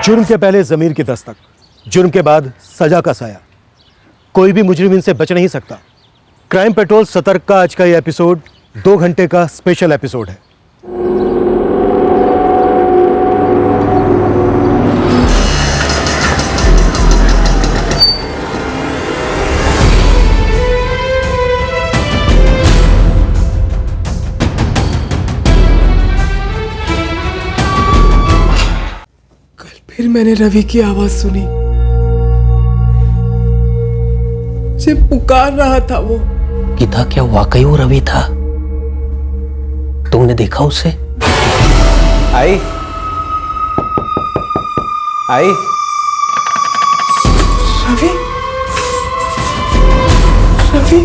जुर्म के पहले जमीर की दस्तक, जुर्म के बाद सजा का साया। कोई भी मुजरिम इनसे बच नहीं सकता। क्राइम पेट्रोल सतर्क का आज का ये एपिसोड 2 घंटे का स्पेशल एपिसोड है। फिर मैंने रवि की आवाज सुनी। मुझे पुकार रहा था वो। गीता, क्या वाकई वो रवि था? तुमने देखा उसे? आई आई रवि, रवि,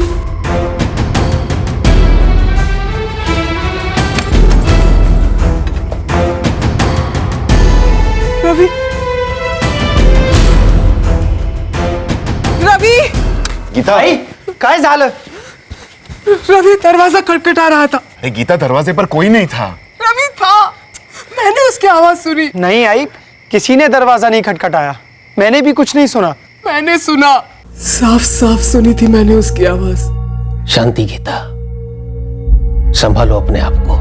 रवि, रवि, गीता, आई काय झालं? रवि दरवाजा खटखटा रहा था। गीता, दरवाजे पर कोई नहीं था। रवि था, मैंने उसकी आवाज सुनी। नहीं आई, किसी ने दरवाजा नहीं खटखटाया। मैंने भी कुछ नहीं सुना। मैंने सुना, साफ साफ सुनी थी मैंने उसकी आवाज। शांति गीता, संभालो अपने आप को।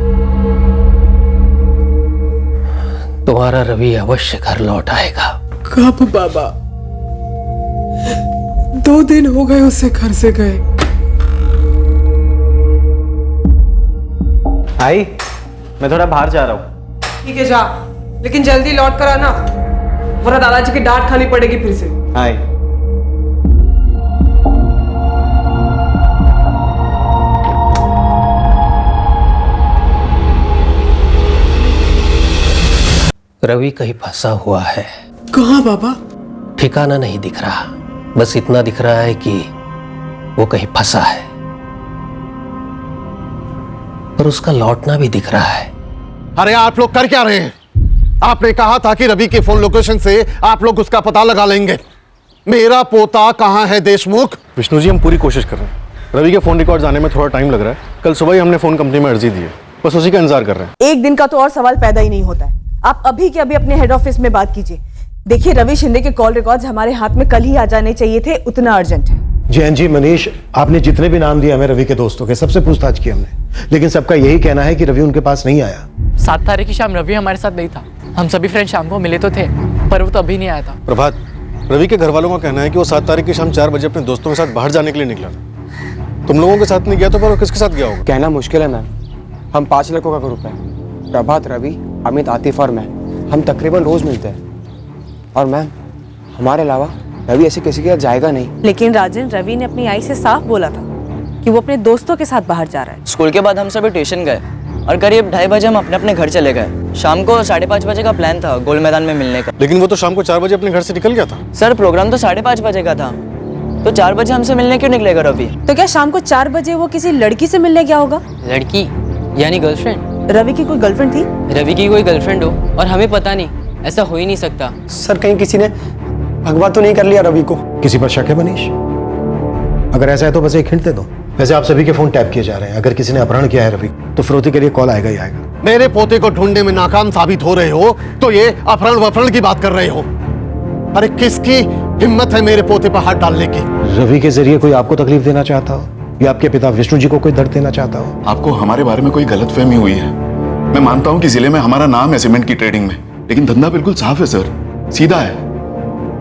तुम्हारा रवि अवश्य घर लौट आएगा। कब बाबा? 2 दिन हो गए उसे घर से गए। आई, मैं थोड़ा बाहर जा रहा हूँ। ठीक है जा, लेकिन जल्दी लौट कर आना, वरना दादाजी की डांट खानी पड़ेगी फिर से। आई रवि कहीं फंसा हुआ है। कहाँ बाबा? ठिकाना नहीं दिख रहा, बस इतना दिख रहा है कि वो कहीं फंसा है, और उसका लौटना भी दिख रहा है। अरे आप लोग कर क्या रहे हैं? आपने कहा था कि रवि के फोन लोकेशन से आप लोग उसका पता लगा लेंगे। मेरा पोता कहाँ है देशमुख? विष्णु जी, हम पूरी कोशिश कर रहे हैं। रवि के फोन रिकॉर्ड्स आने में थोड़ा टाइम लग रहा है। कल सुबह ही हमने फोन कंपनी में अर्जी दी है, बस उसी का इंतजार कर रहे हैं। एक दिन का तो और सवाल पैदा ही नहीं होता है। आप अभी के अभी अपने हेड ऑफिस में बात कीजिए। देखिए, रवि शिंदे के कॉल रिकॉर्ड्स हमारे हाथ में कल ही आ जाने चाहिए थे, उतना अर्जेंट है। जैन जी, मनीष, आपने जितने भी नाम दिए हमें रवि के दोस्तों के, सबसे पूछताछ की हमने, लेकिन सबका यही कहना है कि रवि उनके पास नहीं आया। 7 तारीख की शाम रवि हमारे साथ नहीं था। हम सभी फ्रेंड शाम को मिले तो थे, पर वो तो अभी नहीं आया था। प्रभात, रवि के घर वालों का कहना है कि वो 7 तारीख की शाम 4 बजे अपने दोस्तों के साथ बाहर जाने के लिए निकला था। तुम लोगों के साथ नहीं गया तो पर वो किसके साथ गया होगा? कहना मुश्किल है मैम। हम 5 लड़कों का ग्रुप है, प्रभात, रवि, अमित, आतिफ और मैं। हम तकरीबन रोज मिलते हैं, और मैम हमारे अलावा रवि ऐसे किसी के साथ जाएगा नहीं। लेकिन राजन, रवि ने अपनी आई से साफ बोला था कि वो अपने दोस्तों के साथ बाहर जा रहा है। स्कूल के बाद हम सभी ट्यूशन गए और करीब 2:30 बजे हम अपने अपने घर चले गए। शाम को 5:30 बजे का प्लान था गोल मैदान में मिलने का। लेकिन वो तो शाम को 4 बजे अपने घर से निकल गया था। सर, प्रोग्राम तो 5:30 बजे का था, तो 4 बजे हमसे मिलने क्यों निकलेगा रवि? तो क्या शाम को 4 बजे वो किसी लड़की से मिलने गया होगा? लड़की यानी गर्लफ्रेंड? रवि की कोई गर्लफ्रेंड थी? रवि की कोई गर्लफ्रेंड हो और हमें पता नहीं, ऐसा हो ही नहीं सकता। सर, कहीं किसी ने भगवा तो नहीं कर लिया रवि को? किसी पर शक है मनीष? अगर ऐसा है तो बस एक हिंट दे दो। वैसे आप सभी के फोन टैप किए जा रहे हैं। अगर किसी ने अपहरण किया है रवि, तो फिरौती के लिए कॉल आएगा ही आएगा। मेरे पोते को ढूंढने में नाकाम साबित हो रहे हो तो ये अपहरण वफरण की बात कर रहे हो। अरे किसकी हिम्मत है मेरे पोते पर हाथ डालने की? रवि के जरिए कोई आपको तकलीफ देना चाहता हो, या आपके पिता विष्णु जी को कोई दर्द देना चाहता हो? आपको हमारे बारे में कोई गलतफहमी हुई है। मैं मानता हूँ कि जिले में हमारा नाम है सीमेंट की ट्रेडिंग में, लेकिन धंधा बिल्कुल साफ है सर, सीधा है।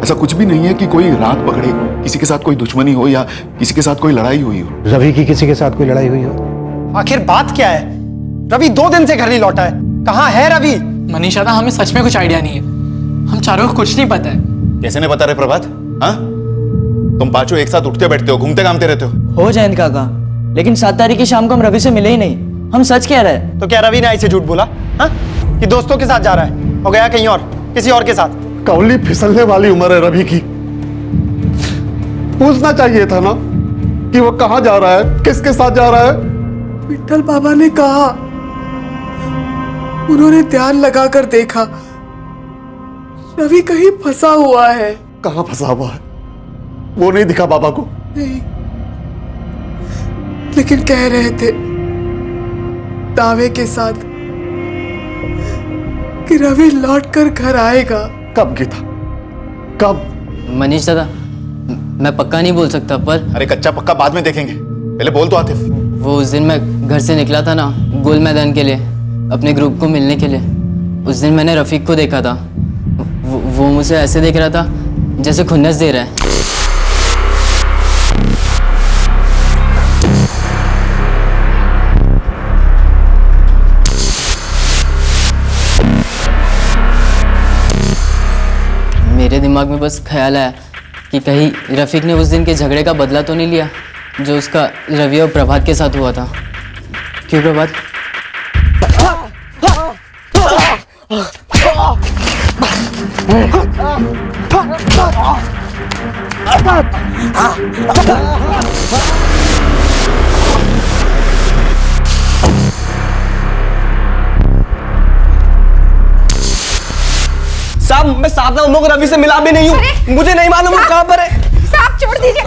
ऐसा कुछ भी नहीं है कि कोई रात पकड़े, किसी के साथ कोई दुश्मनी हो या किसी के साथ कोई लड़ाई हुई हो। रवि की किसी के साथ कोई लड़ाई हुई हो? आखिर बात क्या है? रवि 2 दिन से घर नहीं लौटा है। कहाँ है रवि? मनीषा था, हमें सच में कुछ आइडिया नहीं है। हम चारों को कुछ नहीं पता है। कैसे नहीं बता रहे प्रभात? हाँ, तुम पांचों एक साथ उठते बैठते हो, घूमते घामते रहते हो जयंत काका, लेकिन 7 तारीख की शाम को हम रवि से मिले ही नहीं। हम सच कह रहे हैं। तो क्या रवि ने ऐसे झूठ बोला हाँ? कि दोस्तों के साथ जा रहा है और गया कहीं और, किसी और के साथ? कौली फिसलने वाली उम्र है रवि की। पूछना चाहिए था ना कि वो कहाँ जा रहा है, किसके साथ जा रहा है। विट्ठल बाबा ने कहा, उन्होंने ध्यान लगाकर देखा, रवि कहीं फंसा हुआ है। कहाँ फंसा हुआ है? वो नहीं दिखा बाबा को? नहीं, लेकिन कह रहे थे दावे के साथ कि रवि लौट कर घर आएगा। कब गीता, कब? मनीष दादा, मैं पक्का नहीं बोल सकता, पर अरे कच्चा पक्का बाद में देखेंगे, पहले बोल तो आतिफ। वो उस दिन मैं घर से निकला था ना, गोल मैदान के लिए, अपने ग्रुप को मिलने के लिए। उस दिन मैंने रफीक को देखा था। वो मुझे ऐसे देख रहा था जैसे खुन्नस दे रहा है। मेरे दिमाग में बस ख्याल आया कि कहीं रफीक ने उस दिन के झगड़े का बदला तो नहीं लिया जो उसका रवि और प्रभात के साथ हुआ था। क्यों प्रभात? साहब, मैं साहब ना उन लोगों को रवि से मिला भी नहीं हूँ, मुझे नहीं मालूम वो कहाँ पर है। साहब छोड़ दीजिए।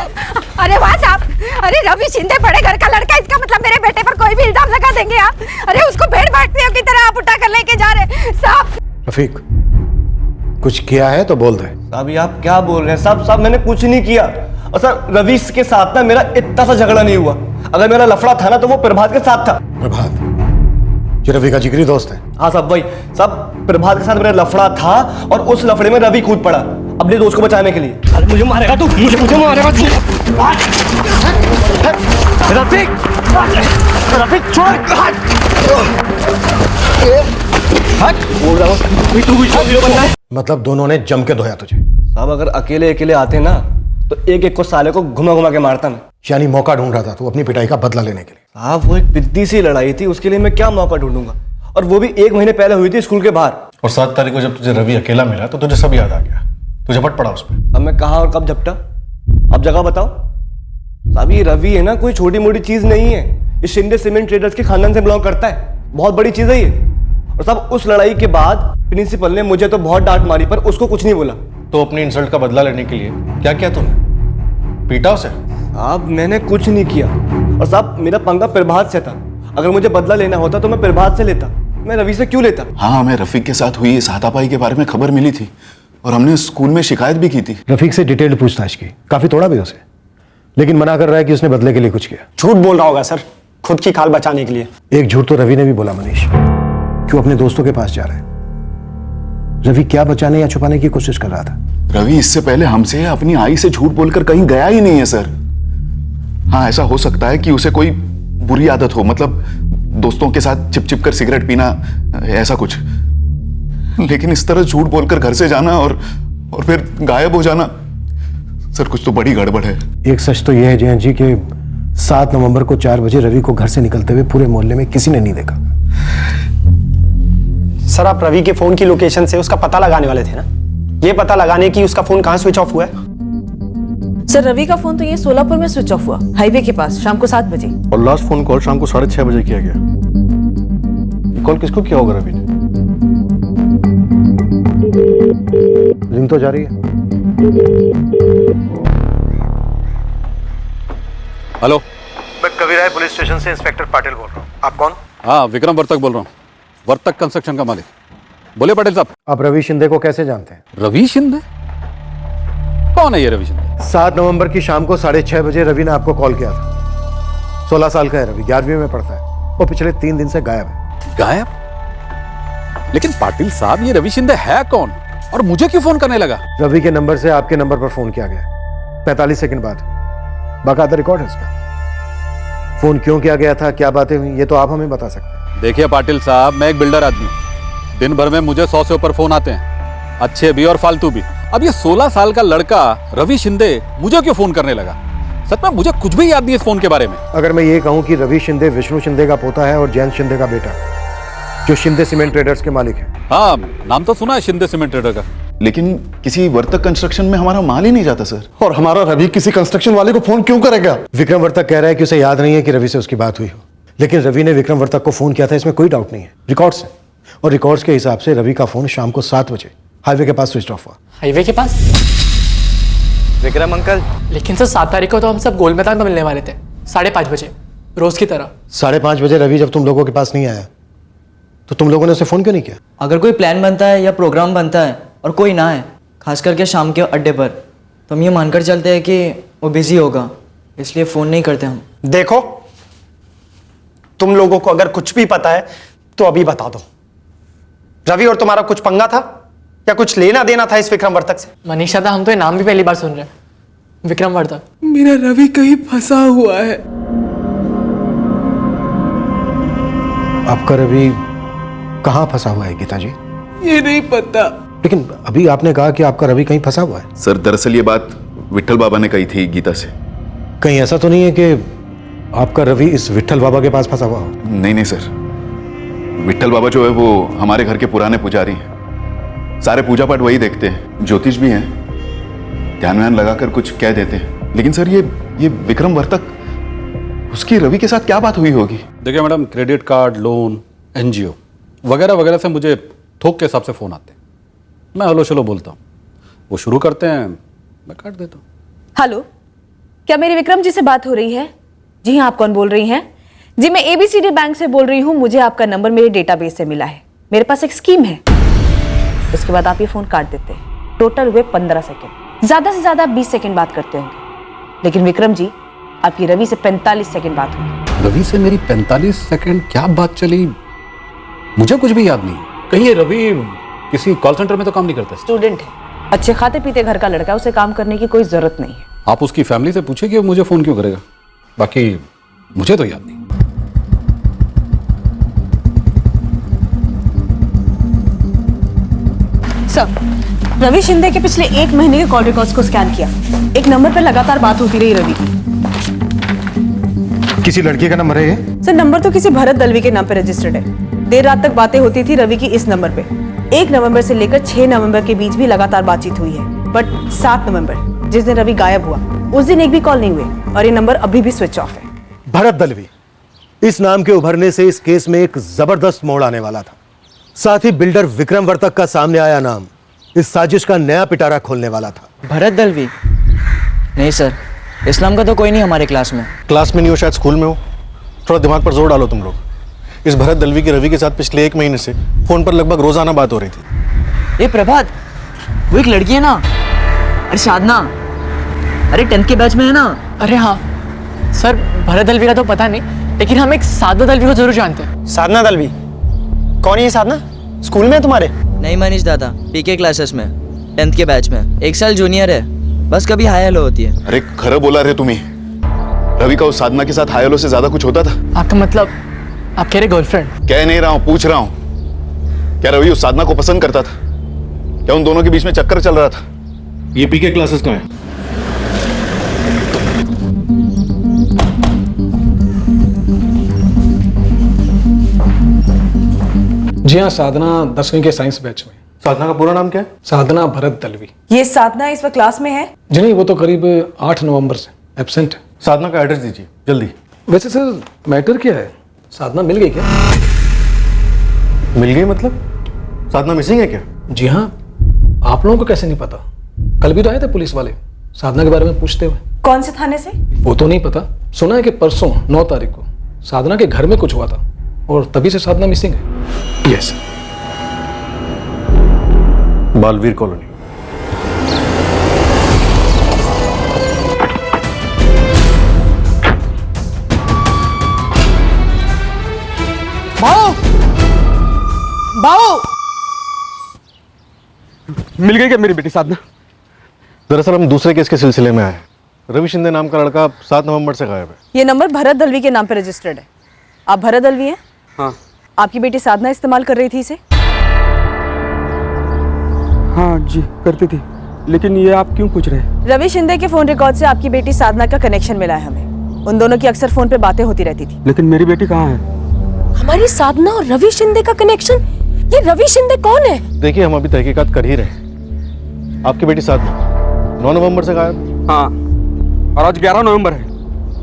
अरे वाह साहब, अरे रवि शिंदे बड़े घर का लड़का, इसका मतलब मेरे बेटे पर कोई भी इल्जाम लगा देंगे आप? अरे उसको भेड़ बांटने की तरह आप उठा कर लेके जा रहे साहब। रफीक, कुछ किया है तो बोल दे। साहब ये आप क्या बोल रहे हैं? साहब मैंने कुछ नहीं किया। और सर रवि के साथ ना मेरा इतना सा झगड़ा नहीं हुआ। अगर मेरा लफड़ा था ना तो वो प्रभात के साथ था। प्रभात जो रवि का जिगरी दोस्त है? हाँ साहब वही। साहब प्रभात के साथ मेरा लफड़ा था और उस लफड़े में रवि कूद पड़ा अपने दोस्त को बचाने के लिए। अरे मुझे मारेगा तू, मुझे मारेगा तू। रफीक, रफीक छोड़। मतलब दोनों ने जम के धोया तुझे? साहब अगर अकेले अकेले आते ना तो एक एक को साले को घुमा घुमा के मारता मैं। यानी मौका ढूंढ रहा था तू अपनी पिटाई का बदला लेने के लिए? साहब वो एक बिद्दी सी लड़ाई थी, उसके लिए मैं क्या मौका ढूंढूंगा, और वो भी 1 महीने पहले हुई थी स्कूल के बाहर। और 7 तारीख को जब तुझे रवि अकेला मिला तो तुझे सब याद आ गया, तू झपट पड़ा उस पर। अब मैं कहाँ और कब झपटा? अब जगह बताओ। साहब ये रवि है ना कोई छोटी मोटी चीज नहीं है, ये शिंदे सीमेंट ट्रेडर्स के खानदान से बिलोंग करता है, बहुत बड़ी चीज है ये। और साहब उस लड़ाई के बाद प्रिंसिपल ने मुझे तो बहुत डांट मारी पर उसको कुछ नहीं बोला। तो अपनी इंसल्ट का बदला लेने के लिए क्या किया तूने? पीटा उसे? साहब मैंने कुछ नहीं किया। और साहब मेरा पंगा प्रभात से था, अगर मुझे बदला लेना होता तो मैं प्रभात से लेता, मैं रवि से क्यों लेता? हाँ, हमें रफीक के साथ हुई इस हाथापाई के बारे में खबर मिली थी और हमने स्कूल में शिकायत भी की थी। रफीक से डिटेल्ड पूछताछ की, काफी तोड़ा भी उसे, लेकिन मना कर रहा है कि उसने बदले के लिए कुछ किया। झूठ बोल रहा होगा सर, खुद की खाल बचाने के लिए। एक झूठ तो रवि ने भी बोला। मनीष, क्यों अपने दोस्तों के पास जा रहा है? रवि क्या बचाने या छुपाने की कोशिश कर रहा था? रवि इससे पहले हमसे अपनी आई से झूठ बोलकर कहीं गया ही नहीं है सर। हाँ, ऐसा हो सकता है कि उसे कोई बुरी आदत हो, मतलब दोस्तों के साथ चिप चिप कर सिगरेट पीना, ऐसा कुछ। लेकिन इस तरह झूठ बोलकर घर से जाना और फिर गायब हो जाना, सर कुछ तो बड़ी गड़बड़ है। एक सच तो यह है जयंत जी कि 7 नवंबर को 4 बजे रवि को घर से निकलते हुए पूरे मोहल्ले में किसी ने नहीं देखा। सर आप रवि के फोन की लोकेशन से उसका पता लगाने वाले थे ना, ये पता लगाने की उसका फोन कहाँ स्विच ऑफ हुआ है? सर रवि का फोन तो ये सोलापुर में स्विच ऑफ हुआ, हाईवे के पास, शाम को 7 बजे। और लास्ट फोन कॉल शाम को 6:30 बजे किया गया। कॉल किसको किया होगा रवि ने? रिंग तो जा रही है। हेलो, मैं कविराय राय पुलिस स्टेशन से इंस्पेक्टर पाटिल बोल रहा हूँ। आप कौन? हाँ, विक्रम वर्तक बोल रहा हूँ, वर्तक कंस्ट्रक्शन का मालिक। बोले पाटिल साहब। आप रवि शिंदे को कैसे जानते हैं? रवि शिंदे? कौन है ये रवि शिंदे? 7 नवंबर की शाम को 6:30 बजे रवि ने आपको कॉल किया था। 16 साल का है रवि, 11वीं में पढ़ता है, वो पिछले 3 दिन से गायब है। गायब? लेकिन पाटिल साहब ये रवि शिंदे है कौन और मुझे क्यों फोन करने लगा? रवि के नंबर से आपके नंबर पर फोन किया गया 45 सेकंड बाद, बाकायदा रिकॉर्ड है इसका। फोन क्यों किया गया था, क्या बातें हुई, ये तो आप हमें बता सकते हैं। देखिए पाटिल साहब, मैं एक बिल्डर आदमी हूँ, दिन भर में मुझे 100 से ऊपर फोन आते हैं, अच्छे भी और फालतू भी। अब ये 16 साल का लड़का रवि शिंदे मुझे क्यों फोन करने लगा? सच में मुझे कुछ भी याद नहीं है इस फोन के बारे में। अगर मैं ये कहूं कि रवि शिंदे विष्णु शिंदे का पोता है और जयंत शिंदे का बेटा, जो शिंदे सीमेंट ट्रेडर्स के मालिक हैं। हाँ, नाम तो सुना है शिंदे सीमेंट ट्रेडर का, लेकिन किसी वर्तक कंस्ट्रक्शन में हमारा माल ही नहीं जाता सर। और हमारा रवि किसी कंस्ट्रक्शन वाले को फोन क्यों करेगा? विक्रम वर्तक कह रहा है कि उसे याद नहीं है कि रवि से उसकी बात हुई हो, लेकिन रवि ने विक्रम वर्तक को फोन किया था, इसमें कोई डाउट नहीं है। रिकॉर्ड्स है, और रिकॉर्ड्स के हिसाब से रवि का फोन शाम को 7 बजे हाईवे के पास स्विच ऑफ हुआ। हाईवे के पास? विक्रम अंकल। लेकिन सर 7 तारीख को तो हम सब गोल मैदान में मिलने वाले थे 5:30 बजे, रोज की तरह। 5:30 बजे रवि जब तुम लोगों के पास नहीं आया तो तुम लोगों ने उसे फोन क्यों नहीं किया? अगर कोई प्लान बनता है या प्रोग्राम बनता है और कोई ना है खास करके शाम के अड्डे पर। तो हम ये मानकर चलते हैं कि वो बिजी होगा, इसलिए फ़ोन नहीं करते हम। देखो, तुम लोगों को अगर कुछ भी पता है तो अभी बता दो। रवि और तुम्हारा कुछ पंगा था या कुछ लेना देना था इस विक्रम वर्तक से? मनीषा था, हम तो ये नाम भी पहली बार सुन रहे हैं, विक्रम वर्तक। मेरा रवि कहीं फंसा हुआ है। आपका रवि कहाँ फंसा हुआ है गीता जी? ये नहीं पता। लेकिन अभी आपने कहा कि आपका रवि कहीं फंसा हुआ है। सर दरअसल ये बात विट्ठल बाबा ने कही थी गीता से। कहीं ऐसा तो नहीं है कि आपका रवि इस विट्ठल बाबा के पास फंसा हुआ हो? नहीं नहीं सर, विट्ठल बाबा जो है वो हमारे घर के पुराने पुजारी हैं। सारे पूजा पाठ वही देखते हैं, ज्योतिष भी हैं, ध्यान व्यान लगाकर कुछ कह देते हैं। लेकिन सर ये विक्रम वर्तक, उसकी रवि के साथ क्या बात हुई होगी? देखिए madam, credit card, loan, NGO वगैरह वगैरह से मुझे थोक के हिसाब से फ़ोन आते हैं। मैं हलो शलो बोलता हूँ, वो शुरू करते हैं, मैं काट देता हूँ। हेलो, क्या मेरी विक्रम जी से बात हो रही है? जी हाँ, आप कौन बोल रही हैं? जी मैं ABCD बैंक से बोल रही हूँ। मुझे आपका नंबर मेरे डेटाबेस से मिला है। मेरे पास एक स्कीम है। उसके बाद आप ये फोन काट देते हैं। टोटल हुए 15 सेकंड, ज्यादा से ज्यादा 20 सेकंड बात करते होंगे। लेकिन विक्रम जी, आपकी रवि से 45 सेकंड बात हुई। रवि से मेरी 45 सेकंड क्या बात चली, मुझे कुछ भी याद नहीं। कहीं ये रवि किसी कॉल सेंटर में तो काम नहीं करता? स्टूडेंट है, अच्छे खाते पीते घर का लड़का है, उसे काम करने की कोई जरूरत नहीं है। आप उसकी फैमिली से पूछिए कि वो मुझे फोन क्यों करेगा, बाकी मुझे तो याद नहीं। सर, रवि शिंदे के पिछले 1 महीने के कॉल रिकॉर्ड्स को स्कैन किया। एक नंबर पर लगातार बात होती रही रवि की। किसी लड़की का नंबर है ये? सर, नंबर तो किसी भरत दलवी के नाम पे रजिस्टर्ड है। देर रात तक बातें होती थी रवि की इस नंबर पे। 1 नवंबर से लेकर 6 नवंबर के बीच भी लगातार बातचीत हुई है। बट 7 नवंबर, जिस दिन रवि गायब हुआ, उस दिन एक भी कॉल नहीं हुए और ये नंबर अभी भी स्विच ऑफ है। भरत दलवी, इस नाम के उभरने से इस केस में एक जबरदस्त मोड़ आने वाला था। साथ ही बिल्डर विक्रम वर्तक का सामने आया नाम इस साजिश का नया पिटारा खोलने वाला था। भरत दलवी? नहीं सर, इस नाम का तो कोई नहीं हमारे क्लास में। क्लास में नहीं हो, शायद स्कूल में हो। थोड़ा दिमाग पर जोर डालो तुम लोग। इस भरत दलवी की रवि के साथ पिछले 1 महीने से फोन पर लगभग रोजाना बात हो रही थी। ये प्रभात, वो एक लड़की है ना, अरे साधना, अरे 10th के बैच में है ना। अरे हाँ सर, भरत दलवी का तो पता नहीं, लेकिन हम एक साधना दलवी को जरूर जानते हैं। साधना दलवी? कौन है ये साधना? स्कूल में है तुम्हारे? नहीं मनीष दादा, पीके क्लासेस में, 10th के बैच में, 1 साल जूनियर है, बस कभी हाय हेलो होती है। अरे खरं बोला रे तुम्ही। रवि का उस साधना के साथ हाय हेलो से ज्यादा कुछ होता था? आपका मतलब आप कह रहे गर्लफ्रेंड? कह नहीं रहा हूं, पूछ रहा हूं। क्या रवि उस साधना को पसंद करता था? क्या उन दोनों के बीच में चक्कर चल रहा था? ये पीके क्लासेस कहाँ है? जी हाँ, साधना 10वीं के साइंस बैच में। साधना का पूरा नाम क्या है? साधना भरत दलवी। ये साधना इस वक्त क्लास में है? जी नहीं, वो तो करीब 8 नवंबर से एब्सेंट है। साधना का एड्रेस दीजिए जल्दी। वैसे सर, मैटर क्या है? साधना मिल गई क्या? मिल गई मतलब? साधना मिसिंग है क्या? जी हाँ, आप लोगों को कैसे नहीं पता? कल भी तो आए थे पुलिस वाले साधना के बारे में पूछते हुए। कौन से थाने से? वो तो नहीं पता, सुना है कि परसों 9 तारीख को साधना के घर में कुछ हुआ था और तभी से साधना मिसिंग है। Yes, Baalveer colony. बाओ! बाओ! मिल गई क्या मेरी बेटी साधना? दरअसल हम दूसरे केस के सिलसिले में आए। रवि शिंदे नाम का लड़का 7 नवंबर से गायब है। ये नंबर भरत दलवी के नाम पे रजिस्टर्ड है। आप भरत दलवी हैं? हाँ। आपकी बेटी साधना इस्तेमाल कर रही थी इसे? हाँ जी, करती थी। लेकिन ये आप क्यों पूछ रहे हैं? रवि शिंदे के फोन रिकॉर्ड से आपकी बेटी साधना का कनेक्शन मिला है हमें। उन दोनों की अक्सर फोन पे बातें होती रहती थी। लेकिन मेरी बेटी कहाँ है? हमारी साधना और रवि शिंदे का कनेक्शन? ये रवि शिंदे कौन है? देखिए, हम अभी तहकीकात कर ही रहे हैं। आपकी बेटी साधना 9 नवंबर से गायब। हाँ, और आज 11 नवंबर है।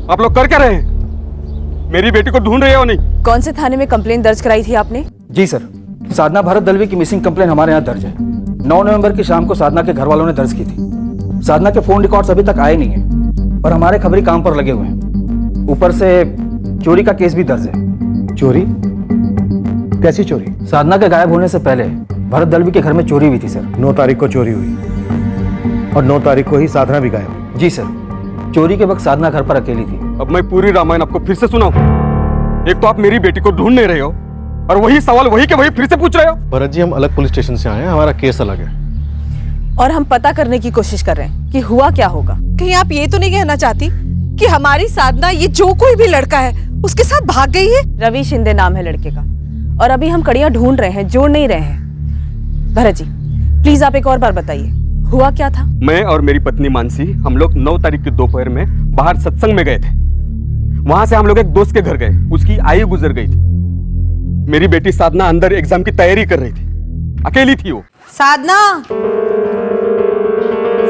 आप लोग कर क्या रहे हैं? मेरी बेटी को ढूंढ रहे हो नहीं? कौन से थाने में कंप्लेंट दर्ज कराई थी आपने? जी सर, साधना भरत दलवी की मिसिंग कंप्लेन हमारे यहाँ दर्ज है। 9 नवंबर की शाम को साधना के घर वालों ने दर्ज की थी। साधना के फोन रिकॉर्ड्स अभी तक आए नहीं है और हमारे खबरी काम पर लगे हुए हैं। ऊपर से चोरी का केस भी दर्ज है। चोरी? कैसी चोरी? साधना के गायब होने से पहले भरत दलवी के घर में चोरी हुई थी सर। 9 तारीख को चोरी हुई। और 9 तारीख को ही साधना भी गायब। जी सर, चोरी के वक्त साधना घर पर अकेली थी। अब मैं पूरी रामायण आपको फिर से सुनाऊं? एक तो आप मेरी बेटी को ढूंढ नहीं रहे हो और वही सवाल वही के वही फिर से पूछ रहे हो। भरत जी, हम अलग पुलिस स्टेशन से आए हैं, हमारा केस अलग है। और हम पता करने की कोशिश कर रहे हैं कि हुआ क्या होगा। कहीं आप ये तो नहीं कहना चाहती कि हमारी साधना ये जो कोई भी लड़का है उसके साथ भाग गई है? रवि शिंदे नाम है लड़के का, और अभी हम कड़ियां ढूंढ रहे हैं, जोड़ नहीं रहे हैं। भरत जी प्लीज आप एक और बार बताइए, हुआ क्या था? मैं और मेरी पत्नी मानसी हम लोग 9 तारीख की दोपहर में बाहर सत्संग में गए थे। वहां से हम लोग एक दोस्त के घर गए, उसकी आयु गुजर गई थी। मेरी बेटी साधना अंदर एग्जाम की तैयारी कर रही थी, अकेली थी वो। साधना,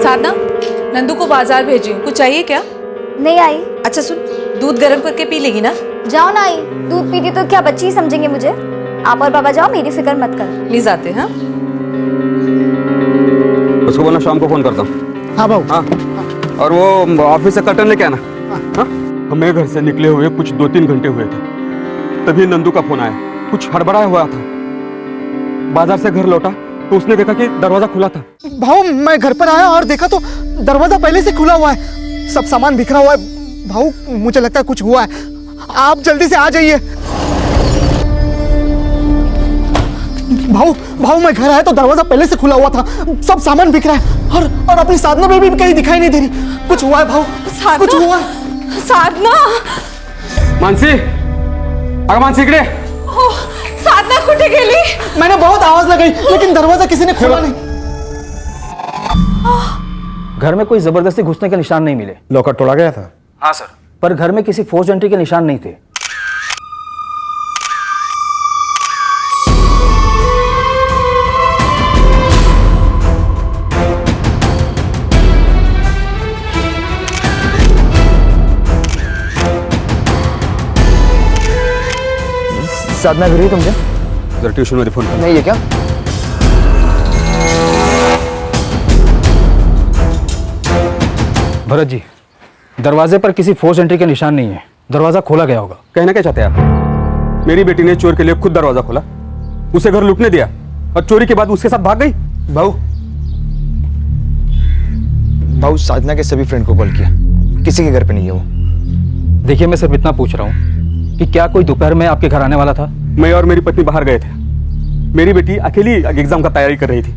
साधना, नंदू को बाजार भेजी, कुछ चाहिए क्या? नहीं आई। अच्छा सुन, दूध गर्म करके पी लेगी ना? जाओ ना आई, दूध पीती तो क्या बच्ची ही समझेंगे मुझे। आप और बाबा जाओ, मेरी फिक्र मत करो। प्लीज आते हैं। उसको बोलना शाम को फोन करता हूँ। हाँ बाबू। हाँ, और वो ऑफिस से कर्टन लेके आना। हाँ, हमें घर से निकले हुए कुछ 2-3 घंटे हुए थे, तभी नंदू का फोन आया। कुछ हड़बड़ाया हुआ था। बाजार से घर लौटा तो उसने देखा कि दरवाजा खुला था। भाऊ मैं घर पर आया और देखा तो दरवाजा पहले से खुला हुआ है, सब सामान बिखरा हुआ है। भाऊ मुझे लगता है कुछ हुआ है, आप जल्दी से आ जाइए। भाऊ मैं घर आया तो दरवाजा पहले से खुला हुआ था, सब सामान बिखरा है, और अपनी साधना बेबी भी कहीं दिखाई नहीं दे रही। कुछ हुआ है भाऊ, कुछ हुआ है। साधना, मानसी, अगं मानसी इकडे। साधना कुठे गेली? मैंने बहुत आवाज लगाई लेकिन दरवाजा किसी ने खोला नहीं। घर में कोई जबरदस्ती घुसने के निशान नहीं मिले। लॉकर तोड़ा गया था? हाँ सर, पर घर में किसी फोर्स एंट्री के निशान नहीं थे। साधना घरी तुमच्या? जरा ट्यूशन मध्ये फोन कर। नहीं है क्या? भरत जी, दरवाजे पर किसी फोर्स एंट्री के निशान नहीं है, दरवाजा खोला गया होगा। कहना क्या चाहते हैं आप? मेरी बेटी ने चोर के लिए खुद दरवाजा खोला, उसे घर लूटने दिया और चोरी के बाद उसके साथ भाग गई। भाऊ साधना के सभी फ्रेंड को कॉल किया, किसी के घर पे नहीं है वो। देखिए, मैं सिर्फ इतना पूछ रहा हूँ कि क्या कोई दोपहर में आपके घर आने वाला था? मैं और मेरी पत्नी बाहर गए थे, मेरी बेटी अकेली एग्जाम का तैयारी कर रही थी,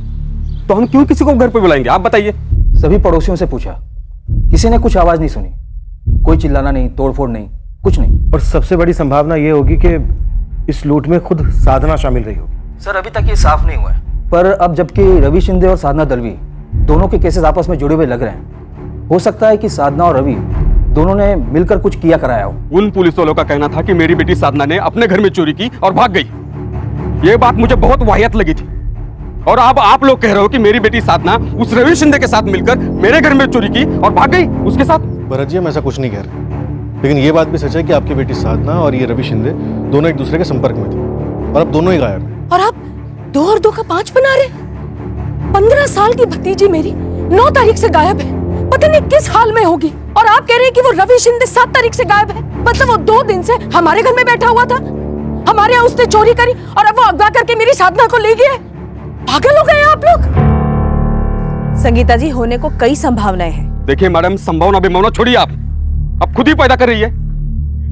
तो हम क्यों किसी को घर पे बुलाएंगे, आप बताइए। सभी पड़ोसियों से पूछा, किसी ने कुछ आवाज नहीं सुनी, कोई चिल्लाना नहीं, तोड़फोड़ नहीं, कुछ नहीं। और सबसे बड़ी संभावना ये होगी कि इस लूट में खुद साधना शामिल रही होगी। सर अभी तक ये साफ नहीं हुआ है, पर अब जबकि रवि शिंदे और साधना दलवी दोनों के केसेस आपस में जुड़े हुए लग रहे हैं, हो सकता है कि साधना और रवि दोनों ने मिलकर कुछ किया कराया हो। उन पुलिस वालों का कहना था कि मेरी बेटी साधना ने अपने घर में चोरी की और भाग गई। ये बात मुझे बहुत वाहियात लगी थी, और अब आप लोग कह रहे हो कि मेरी बेटी साधना उस रवि शिंदे के साथ मिलकर मेरे घर में चोरी की और भाग गई उसके साथ। भरत जी, हम ऐसा कुछ नहीं कह रहे, लेकिन ये बात भी सच है कि आपकी बेटी साधना और ये रवि शिंदे दोनों एक दूसरे के संपर्क में थे, और अब दोनों ही गायब हैं। और आप 2 और 2 का 5 बना रहे? 15 साल की भतीजी मेरी 9 तारीख से गायब है, पता नहीं किस हाल में होगी, और आप कह रहे हैं कि वो रवि शिंदे 7 तारीख से गायब है। मतलब वो 2 दिन से हमारे घर में बैठा हुआ था, हमारे यहाँ उसने चोरी करी और अब वो अगवा करके मेरी साधना को ले गया। पागल हो गए आप लोग। संगीता जी, होने को कई संभावनाएं हैं। देखिए मैडम, संभावना बेमावना छोड़िए, आप अब खुद ही पैदा कर रही है।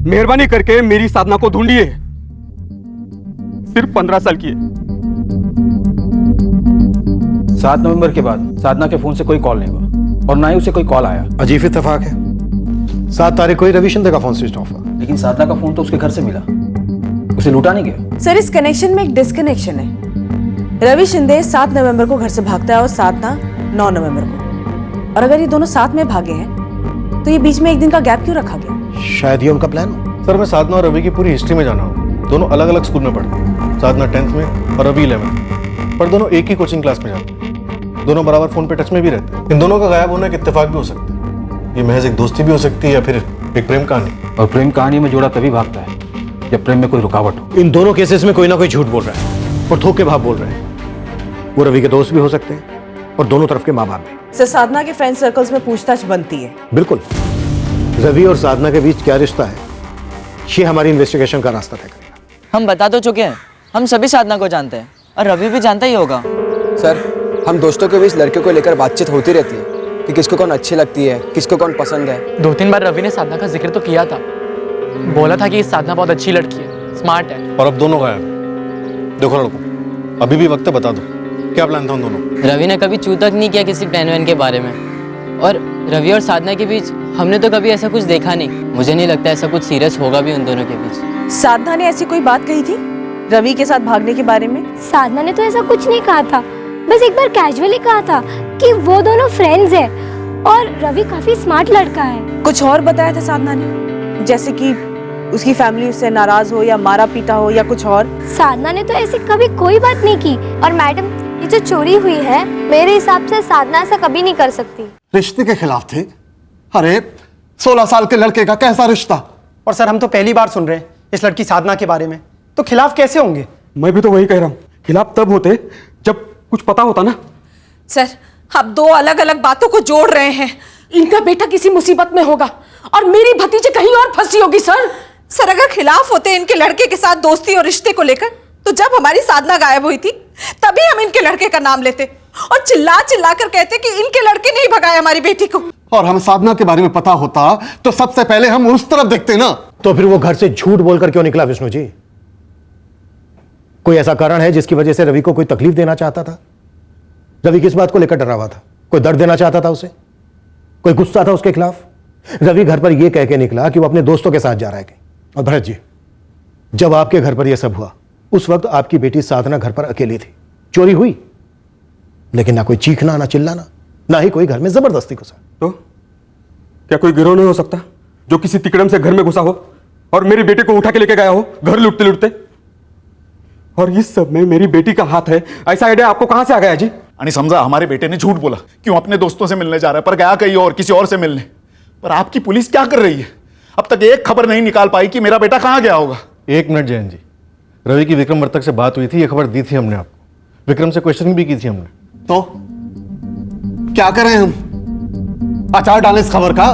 मेहरबानी करके मेरी साधना को ढूंढिए, सिर्फ 15 साल की है। 7 नवंबर के बाद साधना के फोन से कोई कॉल नहीं हुआ और ना ही उसे कोई कॉल आया। अजीब इत्तेफाक है, 7 तारीख को ही रवि शिंदे का फोन स्विच ऑफ हुआ, लेकिन साधना का फोन तो उसके घर से मिला, उसे लूटा नहीं गया। सर, इस कनेक्शन में एक डिस्कनेक्शन है। रवि शिंदे 7 नवंबर को घर से भागता है और साधना 9 नवंबर को, और अगर ये दोनों साथ में भागे हैं तो ये बीच में एक दिन का गैप क्यों रखा गया? शायद ये उनका प्लान हो। सर, मैं साधना और रवि की पूरी हिस्ट्री में जाना हूँ। दोनों अलग अलग स्कूल में पढ़ते, साधना 10th में और रवि 11th, पर दोनों एक ही कोचिंग क्लास में जाते हैं, दोनों बराबर फोन पे टच में भी रहते हैं। इन दोनों का गायब होना एक इत्तेफाक भी हो सकता है, ये महज एक दोस्ती भी हो सकती है या फिर एक प्रेम कहानी। और प्रेम कहानी में जोड़ा तभी भागता है जब प्रेम में कोई रुकावट हो। इन दोनों केसेस में कोई ना कोई झूठ बोल रहा है और थोक के भाव बोल रहे हैं। वो रवि के दोस्त भी हो सकते हैं और दोनों तरफ के माँ बाप भी। सर, साधना के फ्रेंड सर्कल्स में पूछताछ बनती है। बिल्कुल, रवि और साधना के बीच क्या रिश्ता है, ये हमारी इन्वेस्टिगेशन का रास्ता तय करेगा। हम बता तो चुके हैं, हम सभी साधना को जानते हैं और रवि भी जानता ही होगा। सर, हम दोस्तों के बीच लड़के को लेकर बातचीत होती रहती है, कि किसको कौन अच्छी लगती है, किसको कौन पसंद है। 2-3 बार रवि ने साधना का जिक्र तो किया था, बोला था कि साधना बहुत अच्छी लड़की है, स्मार्ट है। और अब दोनों गायब हैं। देखो लड़कों, अभी भी वक्त है, बता दो क्या प्लान था उन दोनों। रवि ने कभी चू तक नहीं किया किसी प्लान वैन के बारे में, और रवि और साधना के बीच हमने तो कभी ऐसा कुछ देखा नहीं। मुझे नहीं लगता ऐसा कुछ सीरियस होगा भी उन दोनों के बीच। साधना ने ऐसी कोई बात कही थी रवि के साथ भागने के बारे में? साधना ने तो ऐसा कुछ नहीं कहा था, बस एक बार कैजुअली कहा था कि वो दोनों फ्रेंड्स हैं और रवि काफी स्मार्ट लड़का है। कुछ और बताया था साधना ने, जैसे कि उसकी फैमिली उससे नाराज हो या मारा पीटा हो या कुछ और? साधना ने तो ऐसी कभी कोई बात नहीं की। और मैडम, ये जो चोरी हुई है, मेरे हिसाब से साधना ऐसा कभी नहीं कर सकती। रिश्ते के खिलाफ थे? अरे 16 साल के लड़के का कैसा रिश्ता? और सर, हम तो पहली बार सुन रहे हैं इस लड़की साधना के बारे में, तो खिलाफ कैसे होंगे? मैं भी तो वही कह रहा हूँ, खिलाफ तब होते जब कुछ पता होता ना। सर, आप दो अलग अलग बातों को जोड़ रहे हैं। इनका बेटा किसी मुसीबत में होगा और मेरी भतीजी कहीं और फंसी होगी। सर, अगर खिलाफ होते इनके लड़के के साथ दोस्ती और रिश्ते को लेकर, तो जब हमारी साधना गायब हुई थी तभी हम इनके लड़के का नाम लेते और चिल्ला चिल्ला कर कहते कि इनके लड़के नहीं भगाए हमारी बेटी को। और हमें साधना के बारे में पता होता तो सबसे पहले हम उस तरफ देखते ना। तो फिर वो घर से झूठ बोलकर क्यों निकला विष्णु जी? कोई ऐसा कारण है जिसकी वजह से रवि को कोई तकलीफ देना चाहता था? रवि किस बात को लेकर डरा हुआ था? कोई दर्द देना चाहता था उसे? कोई गुस्सा था उसके खिलाफ? रवि घर पर यह कह के निकला कि वो अपने दोस्तों के साथ जा रहा है। और भरत जी, जब आपके घर पर यह सब हुआ, उस वक्त आपकी बेटी साधना घर पर अकेली थी। चोरी हुई, लेकिन ना कोई चीखना, ना चिल्लाना, ना ही कोई घर में जबरदस्ती घुसा। तो क्या कोई गिरोह नहीं हो सकता जो किसी तिकड़म से घर में घुसा हो और मेरी बेटी को उठा के लेके गया हो घर लूटते लूटते? और इस सब में मेरी बेटी का हाथ है, ऐसा आइडिया आपको कहां से आ गया जी? आणि समझा हमारे बेटे ने झूठ बोला, क्यों अपने दोस्तों से मिलने जा रहा है, पर गया कहीं और, किसी और से मिलने। पर आपकी पुलिस क्या कर रही है? अब तक एक खबर नहीं निकाल पाई कि मेरा बेटा कहां गया होगा। 1 मिनट जयंत जी, रवि की विक्रम वर्तक से बात हुई थी, ये खबर दी थी हमने आपको, विक्रम से क्वेश्चनिंग भी की थी हमने। तो क्या करें हम? अचार डालें इस खबर का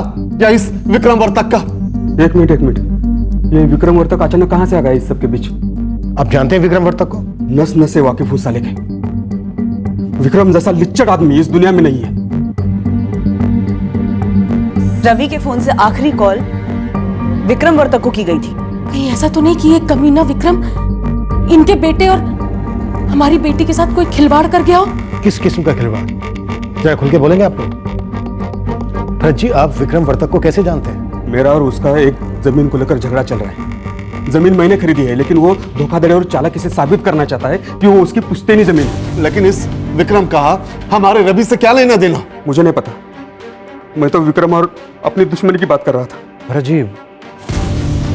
या इस विक्रम वर्तक का? एक मिनट, ये विक्रम वर्तक अचानक कहां से आ गया इस सब के बीच? आप जानते हैं विक्रम वर्तक को? नस नस से वाकिफ हूं साले के। विक्रम जैसा लिच्चड़ आदमी इस दुनिया में नहीं है। रवि के फोन से आखिरी कॉल विक्रम वर्तक को की गई थी। कहीं ऐसा तो नहीं कि ये कमीना विक्रम इनके बेटे और हमारी बेटी के साथ कोई खिलवाड़ कर गया हो? किस किस्म का खिलवाड़? जरा खुल के बोलेंगे आप लोग। भरत जी, आप विक्रम वर्तक को कैसे जानते हैं? मेरा और उसका एक जमीन को लेकर झगड़ा चल रहा है। जमीन मैंने खरीदी है, लेकिन वो धोखाधड़ी और चालाक इसे साबित करना चाहता है कि वो उसकी पुश्तैनी जमीन है। लेकिन इस विक्रम का हमारे रवि से क्या लेना देना? मुझे नहीं पता, मैं तो विक्रम और अपनी दुश्मनी की बात कर रहा था। भरत जी,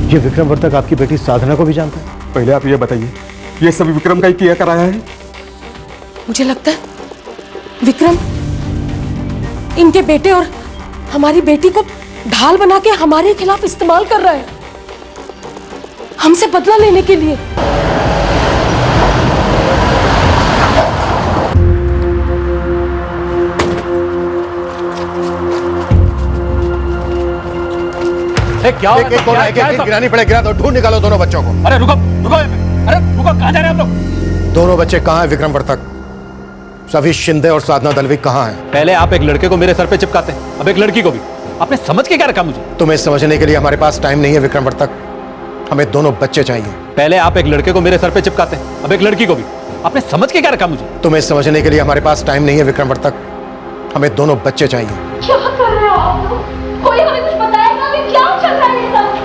ये विक्रम वर्तक आपकी बेटी साधना को भी जानता है? पहले आप ये बताइए, ये सब विक्रम का ही किया कराया है? मुझे लगता है विक्रम इनके बेटे और हमारी बेटी को ढाल बना के हमारे खिलाफ इस्तेमाल कर रहा है, हमसे बदला लेने के लिए। क्या गिरानी पड़े, गिरा दो, ढूंढ निकालो दोनों बच्चों को। अरे रुको, कहां जा रहे हैं आप लोग? दोनों बच्चे कहां हैं विक्रम वर्तक? रवि शिंदे और साधना दलवी कहां हैं? पहले आप एक लड़के को मेरे सर पे चिपकाते हैं, अब एक लड़की को भी। आपने समझ के क्या रखा मुझे? तुम्हें समझने के लिए हमारे पास टाइम नहीं है विक्रम वर्तक, हमें दोनों बच्चे चाहिए। पहले आप एक लड़के को मेरे सर पे चिपकाते हैं, अब एक लड़की को भी। आपने समझ के क्या रखा मुझे? तुम्हें समझने के लिए हमारे पास टाइम नहीं है विक्रम वर्तक, हमें दोनों बच्चे चाहिए। क्या कर रहे हो आप लोग? कोई हमें कुछ बताएगा कि क्या चल रहा है ये सब?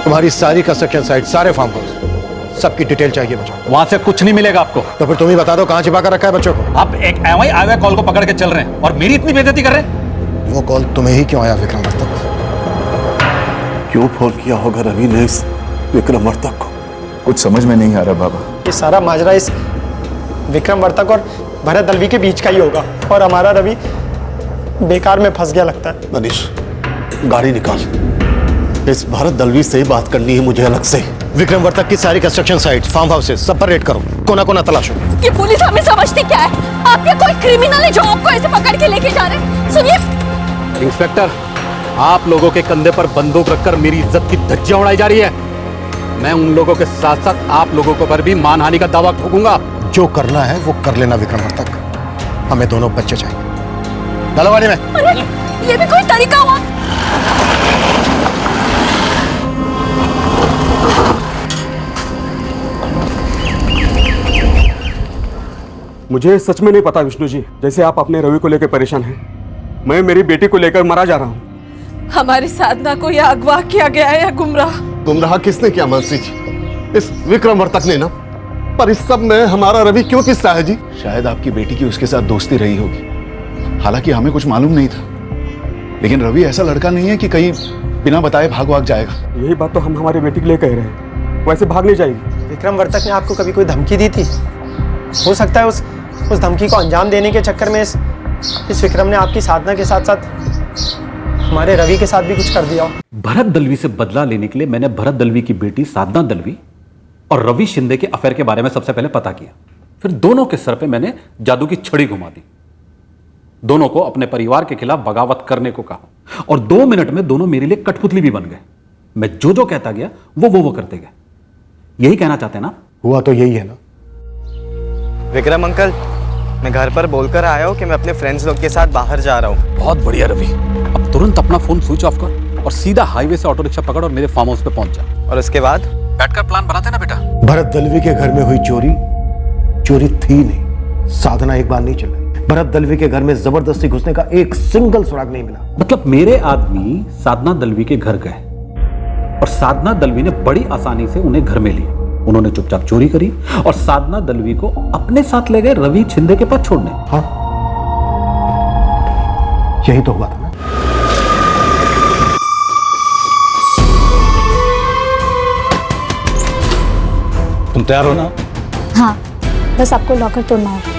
तुम्हारी सारी कंस्ट्रक्शन साइट, सारे फार्म हाउस, सबकी डिटेल चाहिए बच्चों। वहां से कुछ नहीं मिलेगा आपको। तो फिर तुम ही बता दो कहां छिपा कर रखा है बच्चों को। आप एक एवं आया कॉल को पकड़ के चल रहे हैं और मेरी इतनी बेइज्जती कर रहे हैं। वो कॉल तुम्हें ही क्यों आया विक्रम वर्तक? क्यों फोन किया होगा रवि ने इस विक्रम वर्तक को? कुछ समझ में नहीं आ रहा बाबा। ये सारा माजरा इस विक्रम वर्तक और भरत दलवी के बीच का ही होगा और हमारा रवि बेकार में फंस गया लगता है। मनीष, गाड़ी निकाल, इस भरत दलवी से बात करनी है मुझे अलग से। विक्रम वर्तक की सारी कंस्ट्रक्शन साइट, फार्म हाउसेस सब पर रेड करो, कोना कोना तलाशो। ये पुलिस हमें समझती क्या है? आप क्या कोई क्रिमिनल है जो आपको ऐसे पकड़ के लेके जा रहे हैं? सुनिए इंस्पेक्टर, आप लोगों के कंधे पर बंदूक रखकर मेरी इज्जत की धज्जियां उड़ाई जा रही है। मैं उन लोगों के साथ साथ आप लोगों को पर भी मानहानि का दावा ठोकूंगा। जो करना है वो कर लेना विक्रम वर्तक, हमें दोनों बच्चे चाहिए। डालो गाड़ी में। अरे ये भी कोई तरीका हुआ? मुझे सच में नहीं पता विष्णु जी, जैसे आप अपने रवि को लेकर परेशान हैं, मैं मेरी बेटी को लेकर मरा जा रहा हूँ। हमारी साधना को या अगवा किया गया है या गुमराह। गुमराह किसने किया मानसी जी? इस विक्रम वर्तक ने ना। पर इस सब में हमारा रवि क्यों किस्सा है जी? शायद आपकी बेटी की उसके साथ दोस्ती रही होगी, हालांकि हमें कुछ मालूम नहीं था। लेकिन रवि ऐसा लड़का नहीं है कि कहीं बिना बताए भाग जाएगा। यही बात तो हम हमारी बेटी के लिए कह रहे हैं, वैसे भाग नहीं जाएगी। विक्रम वर्तक ने आपको कभी कोई धमकी दी थी? हो सकता है उस धमकी को अंजाम देने के चक्कर में इस विक्रम ने आपकी साधना के साथ साथ हमारे रवि के साथ भी कुछ कर दिया हो। भरत दलवी से बदला लेने के लिए मैंने भरत दलवी की बेटी साधना दलवी और रवि शिंदे के अफेयर के बारे में सबसे पहले पता किया। फिर दोनों के सर पे मैंने जादू की छड़ी घुमा दी। दोनों को अपने परिवार के खिलाफ बगावत करने को कहा और 2 मिनट में दोनों मेरे लिए कठपुतली भी बन गए। मैं जो कहता गया वो करते गए। यही कहना चाहते हैं ना? हुआ तो यही है ना। विक्रम अंकल, मैं घर पर बोलकर आया हूँ कि मैं अपने फ्रेंड्स लोग के साथ बाहर जा रहा हूँ। बहुत बढ़िया रवि, अब तुरंत अपना फोन स्विच ऑफ कर और सीधा हाईवे से ऑटो रिक्शा पकड़ और मेरे फार्म हाउस पे पहुंच जा। और उसके बाद बैठकर प्लान बनाते ना बेटा। भरत दलवी के घर में हुई चोरी थी नहीं। साधना एक बार नहीं चल रही। भरत दलवी के घर में जबरदस्ती घुसने का एक सिंगल सुराग नहीं मिला। मतलब मेरे आदमी साधना दलवी के घर गए और साधना दलवी ने बड़ी आसानी से उन्हें घर में लिया। उन्होंने चुपचाप चोरी करी और साधना दलवी को अपने साथ ले गए रवि शिंदे के पास छोड़ने। हाँ, यही तो हुआ था ना। तुम तैयार हो ना? हाँ, बस आपको लॉकर तोड़ना होगा।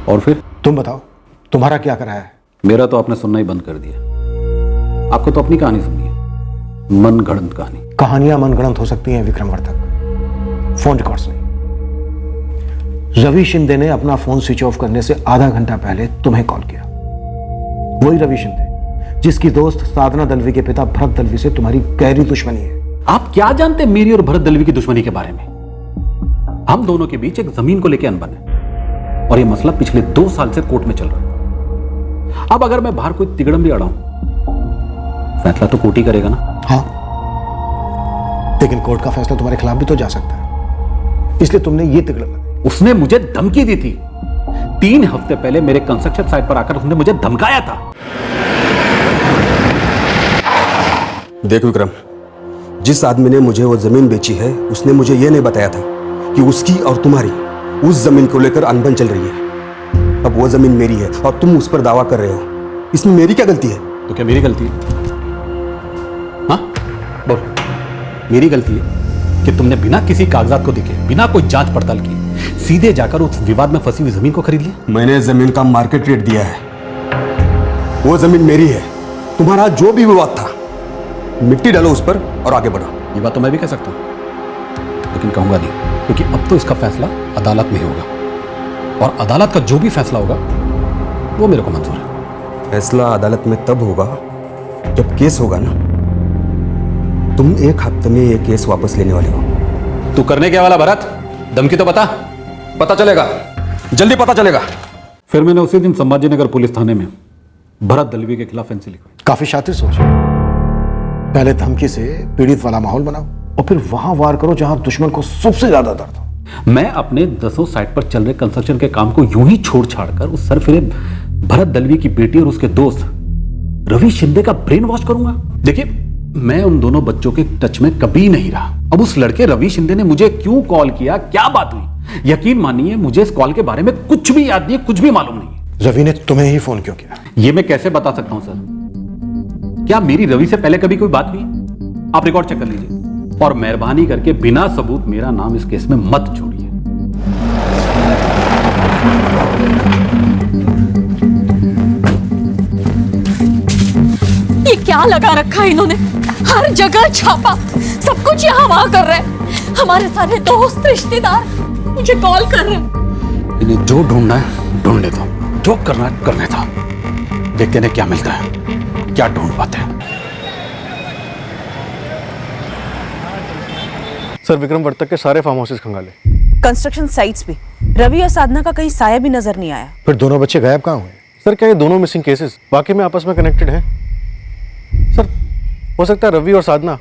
और फिर तुम बताओ, तुम्हारा क्या कराया है? मेरा तो आपने सुनना ही बंद कर दिया। आपको तो अपनी कहानी सुननी है, मनगढ़ंत कहानी। कहानियां मनगढ़ंत हो सकती हैं विक्रम वर्तक, फोन रिकॉर्ड्स नहीं। रवि शिंदे ने अपना फोन स्विच ऑफ करने से आधा घंटा पहले तुम्हें कॉल किया। वही रवि शिंदे जिसकी दोस्त साधना दलवी के पिता भरत दलवी से तुम्हारी गहरी दुश्मनी है। आप क्या जानते मेरी और भरत दलवी की दुश्मनी के बारे में? हम दोनों के बीच एक जमीन को लेकर अनबन है और यह मसला पिछले 2 साल से कोर्ट में चल रहा है। अब अगर मैं बाहर कोई तिगड़म भी अड़ाऊं, फैसला तो कोर्ट ही करेगा ना। हाँ, लेकिन कोर्ट का फैसला तुम्हारे खिलाफ भी तो जा सकता है, इसलिए तुमने ये तिगड़म लगाई। उसने मुझे धमकी दी थी। 3 हफ्ते पहले मेरे कंस्ट्रक्शन साइट पर आकर उसने मुझे धमकाया था। देख विक्रम, जिस आदमी ने मुझे वो जमीन बेची है उसने मुझे ये नहीं बताया था कि उसकी और तुम्हारी उस जमीन को लेकर अनबन चल रही है। अब वो जमीन मेरी है और तुम उस पर दावा कर रहे हो, इसमें मेरी क्या गलती है? तो क्या मेरी गलती है? हाँ बोल, मेरी गलती है कि तुमने बिना किसी कागजात को देखे, बिना कोई जांच पड़ताल की सीधे जाकर उस विवाद में फंसी हुई जमीन को खरीद लिया? मैंने जमीन का मार्केट रेट दिया है, वो जमीन मेरी है। तुम्हारा जो भी विवाद था, मिट्टी डालो उस पर और आगे बढ़ो। ये बात तो मैं भी कह सकता हूं, लेकिन कहूंगा नहीं, क्योंकि अब तो इसका फैसला अदालत में ही होगा और अदालत का जो भी फैसला होगा वो मेरे को मंजूर है। फैसला अदालत में तब होगा जब केस होगा ना। तुम 1 हफ्ते में ये केस वापस लेने वाले हो। तू करने क्या वाला भरत? धमकी तो बता। पता चलेगा, जल्दी पता चलेगा। फिर मैंने उसी दिन संभाजी नगर पुलिस थाने में भरत दलवी के खिलाफ एनसी लिखवाई। काफी शातिर सोच। पहले धमकी से पीड़ित वाला माहौल बनाओ और फिर वहां वार करो जहां दुश्मन को सबसे ज्यादा दर्द हो। मैं अपने 10 साइट पर चल रहे कंस्ट्रक्शन के काम को यूं ही छोड़ छाड़ कर उस सरफिरे भरत दलवी की बेटी और उसके दोस्त रवि शिंदे का ब्रेन वॉश करूंगा? देखिए, मैं उन दोनों बच्चों के टच में कभी नहीं रहा। अब उस लड़के रवि शिंदे ने मुझे क्यों कॉल किया, क्या बात हुई, यकीन मानिए मुझे इस कॉल के बारे में कुछ भी याद नहीं, कुछ भी मालूम नहीं है। रवि ने तुम्हें ही फोन क्यों किया? यह मैं कैसे बता सकता हूं सर? क्या मेरी रवि से पहले कभी कोई बात हुई? आप रिकॉर्ड चेक कर लीजिए और मेहरबानी करके बिना सबूत मेरा नाम इस केस में मत जोड़िए। ये क्या लगा रखा है इन्होंने? हर जगह छापा, सब कुछ यहाँ वहाँ कर रहे हैं। हमारे सारे दोस्त रिश्तेदार मुझे कॉल कर रहे हैं। इन्हें जो ढूंढना है ढूंढने दो, जो करना है करने दो। देखते हैं क्या मिलता है, क्या ढूंढ पाते हैं। सर विक्रम वर्तक के सारे फार्म हाउसेस खंगाले, कंस्ट्रक्शन साइट्स भी। रवि और साधना का कहीं साया भी नजर नहीं आया। फिर दोनों बच्चे गायब कहाँ हुए? सर क्या ये दोनों मिसिंग केसेस वाकई में आपस में कनेक्टेड हैं? सर हो सकता है रवि और साधना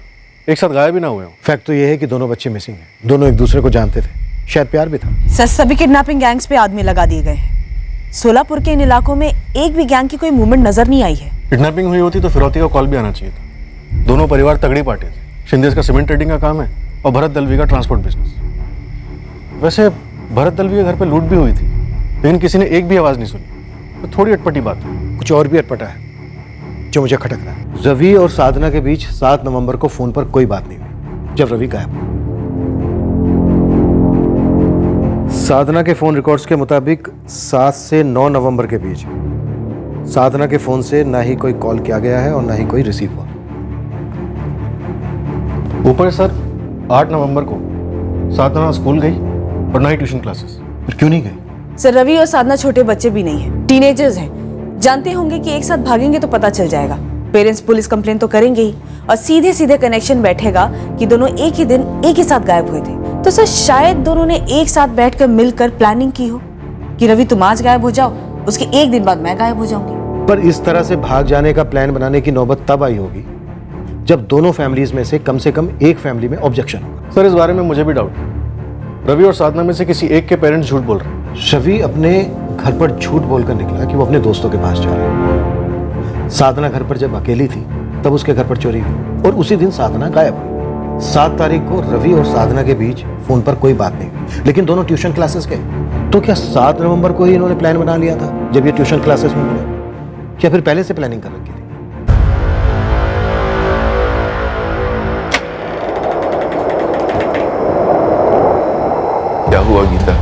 एक साथ गायब भी ना हुए हों। फैक्ट तो ये है कि दोनों बच्चे मिसिंग हैं। दोनों एक दूसरे को जानते थे, शायद प्यार भी था। सर सभी किडनैपिंग गैंग्स पे आदमी लगा दिए गए हैं। सोलापुर के इन इलाकों में एक भी गैंग की कोई मूवमेंट नजर नहीं आई है। किडनैपिंग हुई होती तो फिरौती का कॉल भी आना चाहिए था। दोनों परिवार तगड़ी पार्टी थे। शिंदे का सीमेंट ट्रेडिंग का काम है और भरत दलवी का ट्रांसपोर्ट बिजनेस। वैसे भरत दलवी के घर पे लूट भी हुई थी, लेकिन किसी ने एक भी आवाज नहीं सुनी। तो थोड़ी अटपटी बात है। कुछ और भी अटपटा है जो मुझे खटक रहा है। रवि और साधना के बीच 7 नवंबर को फोन पर कोई बात नहीं हुई जब रवि गायब। साधना के फोन रिकॉर्ड्स के मुताबिक 7 से 9 नवंबर के बीच साधना के फोन से ना ही कोई कॉल किया गया है और ना ही कोई रिसीव हुआ। ऊपर सर 8 नवंबर को साधना स्कूल गई और ना ही ट्यूशन क्लासेस। फिर क्यों नहीं गई? सर रवि और साधना छोटे बच्चे भी नहीं हैं, टीनेजर्स हैं। जानते होंगे कि एक साथ भागेंगे तो पता चल जाएगा। पेरेंट्स पुलिस कंप्लेन तो करेंगे ही और सीधे सीधे कनेक्शन बैठेगा कि दोनों एक ही दिन एक ही साथ गायब हुए थे। तो सर शायद दोनों ने एक साथ बैठकर मिलकर प्लानिंग की हो कि रवि तुम आज गायब हो जाओ, उसके एक दिन बाद मैं गायब हो जाऊंगी। पर इस तरह से भाग जाने का प्लान बनाने की नौबत तब आई होगी जब दोनों फैमिलीज में से कम एक फैमिली में ऑब्जेक्शन होगा। सर इस बारे में मुझे भी डाउट है। रवि और साधना में से किसी एक के पेरेंट्स झूठ बोल रहे हैं। रवि अपने घर पर झूठ बोलकर निकला कि वो अपने दोस्तों के पास जा रहा है। साधना घर पर जब अकेली थी तब उसके घर पर चोरी हुई और उसी दिन साधना गायब हुई। 7 तारीख को रवि और साधना के बीच फोन पर कोई बात नहीं हुई, लेकिन दोनों ट्यूशन क्लासेस गए। तो क्या 7 नवंबर को ही इन्होंने प्लान बना लिया था जब ये ट्यूशन क्लासेस में मिले, या फिर पहले से प्लानिंग कर रखी थी? क्या हुआ गीता?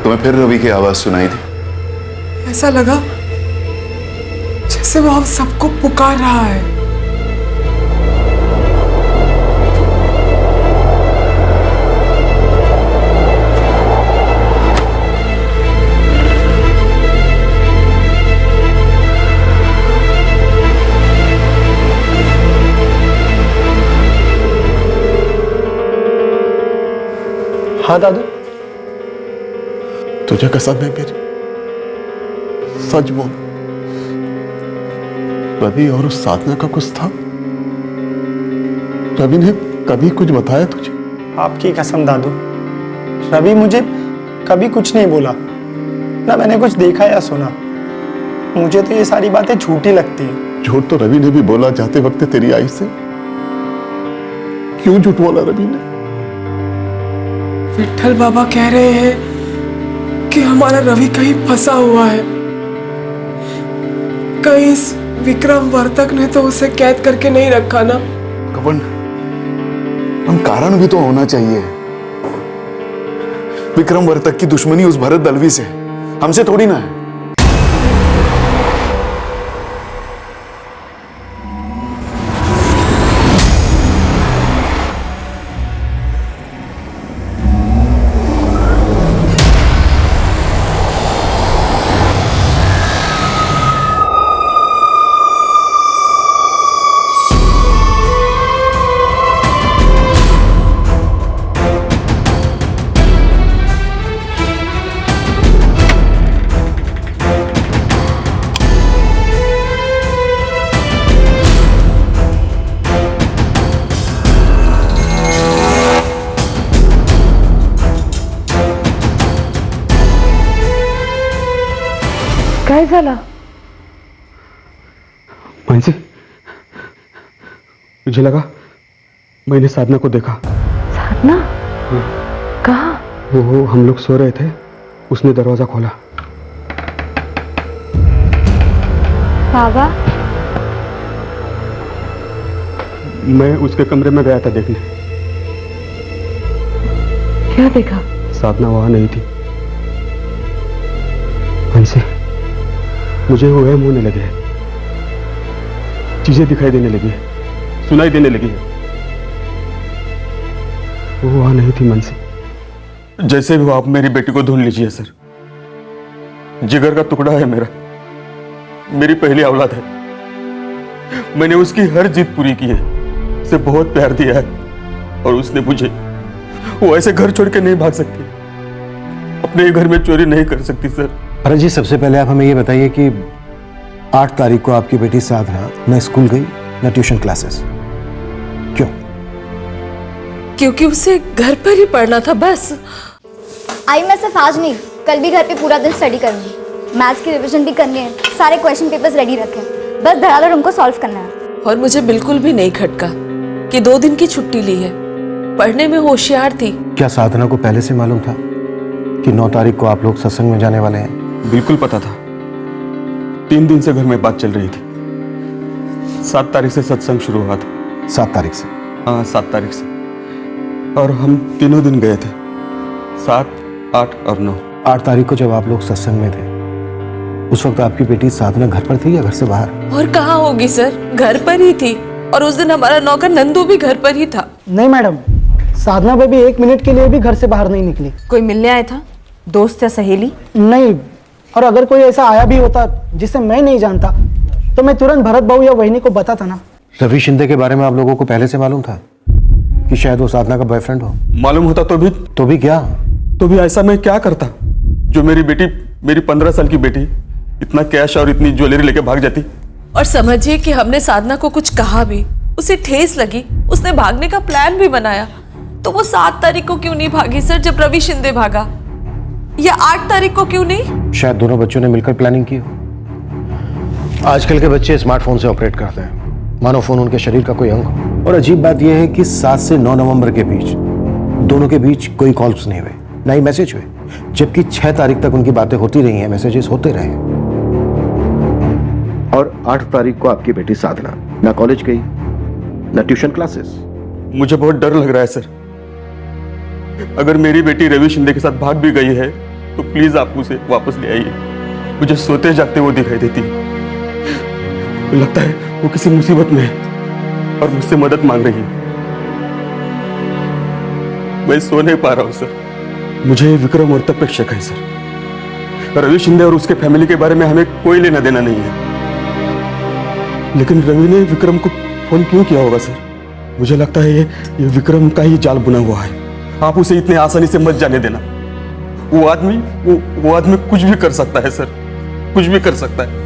तुम्हें फिर रवि की आवाज सुनाई थी? ऐसा लगा जैसे वो हम सबको पुकार रहा है। हाँ दादू, तुझे कसम है मेरी, सच बोल, रवि और उस साधना का कुछ था? रवि ने कभी कुछ बताया तुझे? आपकी कसम दादू, रवि मुझे कभी कुछ नहीं बोला, ना मैंने कुछ देखा या सुना। मुझे तो ये सारी बातें झूठी लगती है। झूठ तो रवि ने भी बोला जाते वक्त तेरी आई से। क्यों झूठ बोला रवि ने? विठल बाबा कह रहे हैं कि हमारा रवि कहीं फंसा हुआ है। कहीं इस विक्रम वर्तक ने तो उसे कैद करके नहीं रखा ना। कवन, हम कारण भी तो होना चाहिए। विक्रम वर्तक की दुश्मनी उस भरत दलवी से, हमसे थोड़ी ना है। काय झालं? मानसी, मुझे लगा मैंने साधना को देखा। साधना? कहाँ? वो हम लोग सो रहे थे, उसने दरवाजा खोला। बाबा, मैं उसके कमरे में गया था देखने। क्या देखा? साधना वहां नहीं थी। हमसे मुझे वो वहम होने लगे हैं, चीजें दिखाई देने लगी है, सुनाई देने लगी है। वो वहां नहीं थी मन से। जैसे भी हो आप मेरी बेटी को ढूंढ लीजिए सर। जिगर का टुकड़ा है मेरा, मेरी पहली औलाद है। मैंने उसकी हर जिद पूरी की है, उसे बहुत प्यार दिया है और उसने मुझे, वो ऐसे घर छोड़ के नहीं भाग सकती, अपने घर में चोरी नहीं कर सकती सर। भरत जी, सबसे पहले आप हमें ये बताइए कि 8 तारीख को आपकी बेटी साधना न स्कूल गई न ट्यूशन क्लासेस, क्यों? क्योंकि उसे घर पर ही पढ़ना था बस। आई मैं सिर्फ आज नहीं, कल भी घर पे पूरा दिन स्टडी करूंगी। मैथ्स की रिवीजन भी करनी है, सारे क्वेश्चन पेपर्स रेडी रखे, बस धड़ाधड़ उनको सॉल्व करना है। और मुझे बिल्कुल भी नहीं खटका कि 2 दिन की छुट्टी ली है, पढ़ने में होशियार थी। क्या साधना को पहले से मालूम था कि 9 तारीख को आप लोग सत्संग में जाने वाले हैं? बिल्कुल पता था। 3 दिन से घर में बात चल रही थी। 7 तारीख से सत्संग शुरू हुआ था। 7 तारीख से? हाँ, 7 तारीख से। और हम तीनों दिन गए थे, 7, 8 और 9। 8 तारीख को जब आप लोग सत्संग में थे, उस वक्त आपकी बेटी साधना घर पर थी या घर से बाहर? और कहाँ होगी सर, घर पर ही थी। और उस दिन हमारा नौकर नंदू भी घर पर ही था। नहीं मैडम, साधना बेबी 1 मिनट के लिए भी घर से बाहर नहीं निकली। कोई मिलने आया था, दोस्त या सहेली? नहीं, और अगर कोई ऐसा आया भी होता जिसे मैं नहीं जानता तो मैं तुरंत भरत बाबू या वहिनी को बताता ना। रवि शिंदे के बारे में आप लोगों को पहले से मालूम था कि शायद वो साधना का बॉयफ्रेंड हो? मालूम होता तो भी क्या? तो भी ऐसा मैं क्या करता जो मेरी बेटी, मेरी 15 साल की बेटी इतना कैश और इतनी ज्वेलरी लेके भाग जाती। और समझिए कि हमने साधना को कुछ कहा भी, उसे ठेस लगी, उसने भागने का प्लान भी बनाया, तो वो 7 तारीख को क्यों नहीं भागी सर जब रवि शिंदे भागा, या 8 तारीख को क्यों नहीं? शायद दोनों बच्चों ने मिलकर प्लानिंग की हो। आजकल के बच्चे स्मार्टफोन से ऑपरेट करते हैं, मानो फोन उनके शरीर का कोई अंग हो। और अजीब बात यह है कि 7 से 9 नवंबर के बीच दोनों के बीच कोई कॉल्स नहीं हुए, ना ही मैसेज हुए, जबकि 6 तारीख तक उनकी बातें होती रही हैं, मैसेजेस होते रहे। और 8 तारीख को आपकी बेटी साधना ना कॉलेज गई ना ट्यूशन क्लासेस। मुझे बहुत डर लग रहा है सर। अगर मेरी बेटी रवि शिंदे के साथ भाग भी गई है तो प्लीज आप उसे वापस ले आइए। मुझे सोते जागते वो दिखाई देती है। लगता है वो किसी मुसीबत में है और मुझसे मदद मांग रही है। मैं सो नहीं पा रहा हूं सर। मुझे विक्रम और तब पे शक है सर। रवि शिंदे और उसके फैमिली के बारे में हमें कोई लेना देना नहीं है, लेकिन रवि ने विक्रम को फोन क्यों किया होगा सर? मुझे लगता है ये विक्रम का ही जाल बुना हुआ है। आप उसे इतने आसानी से मत जाने देना। वो आदमी कुछ भी कर सकता है सर, कुछ भी कर सकता है।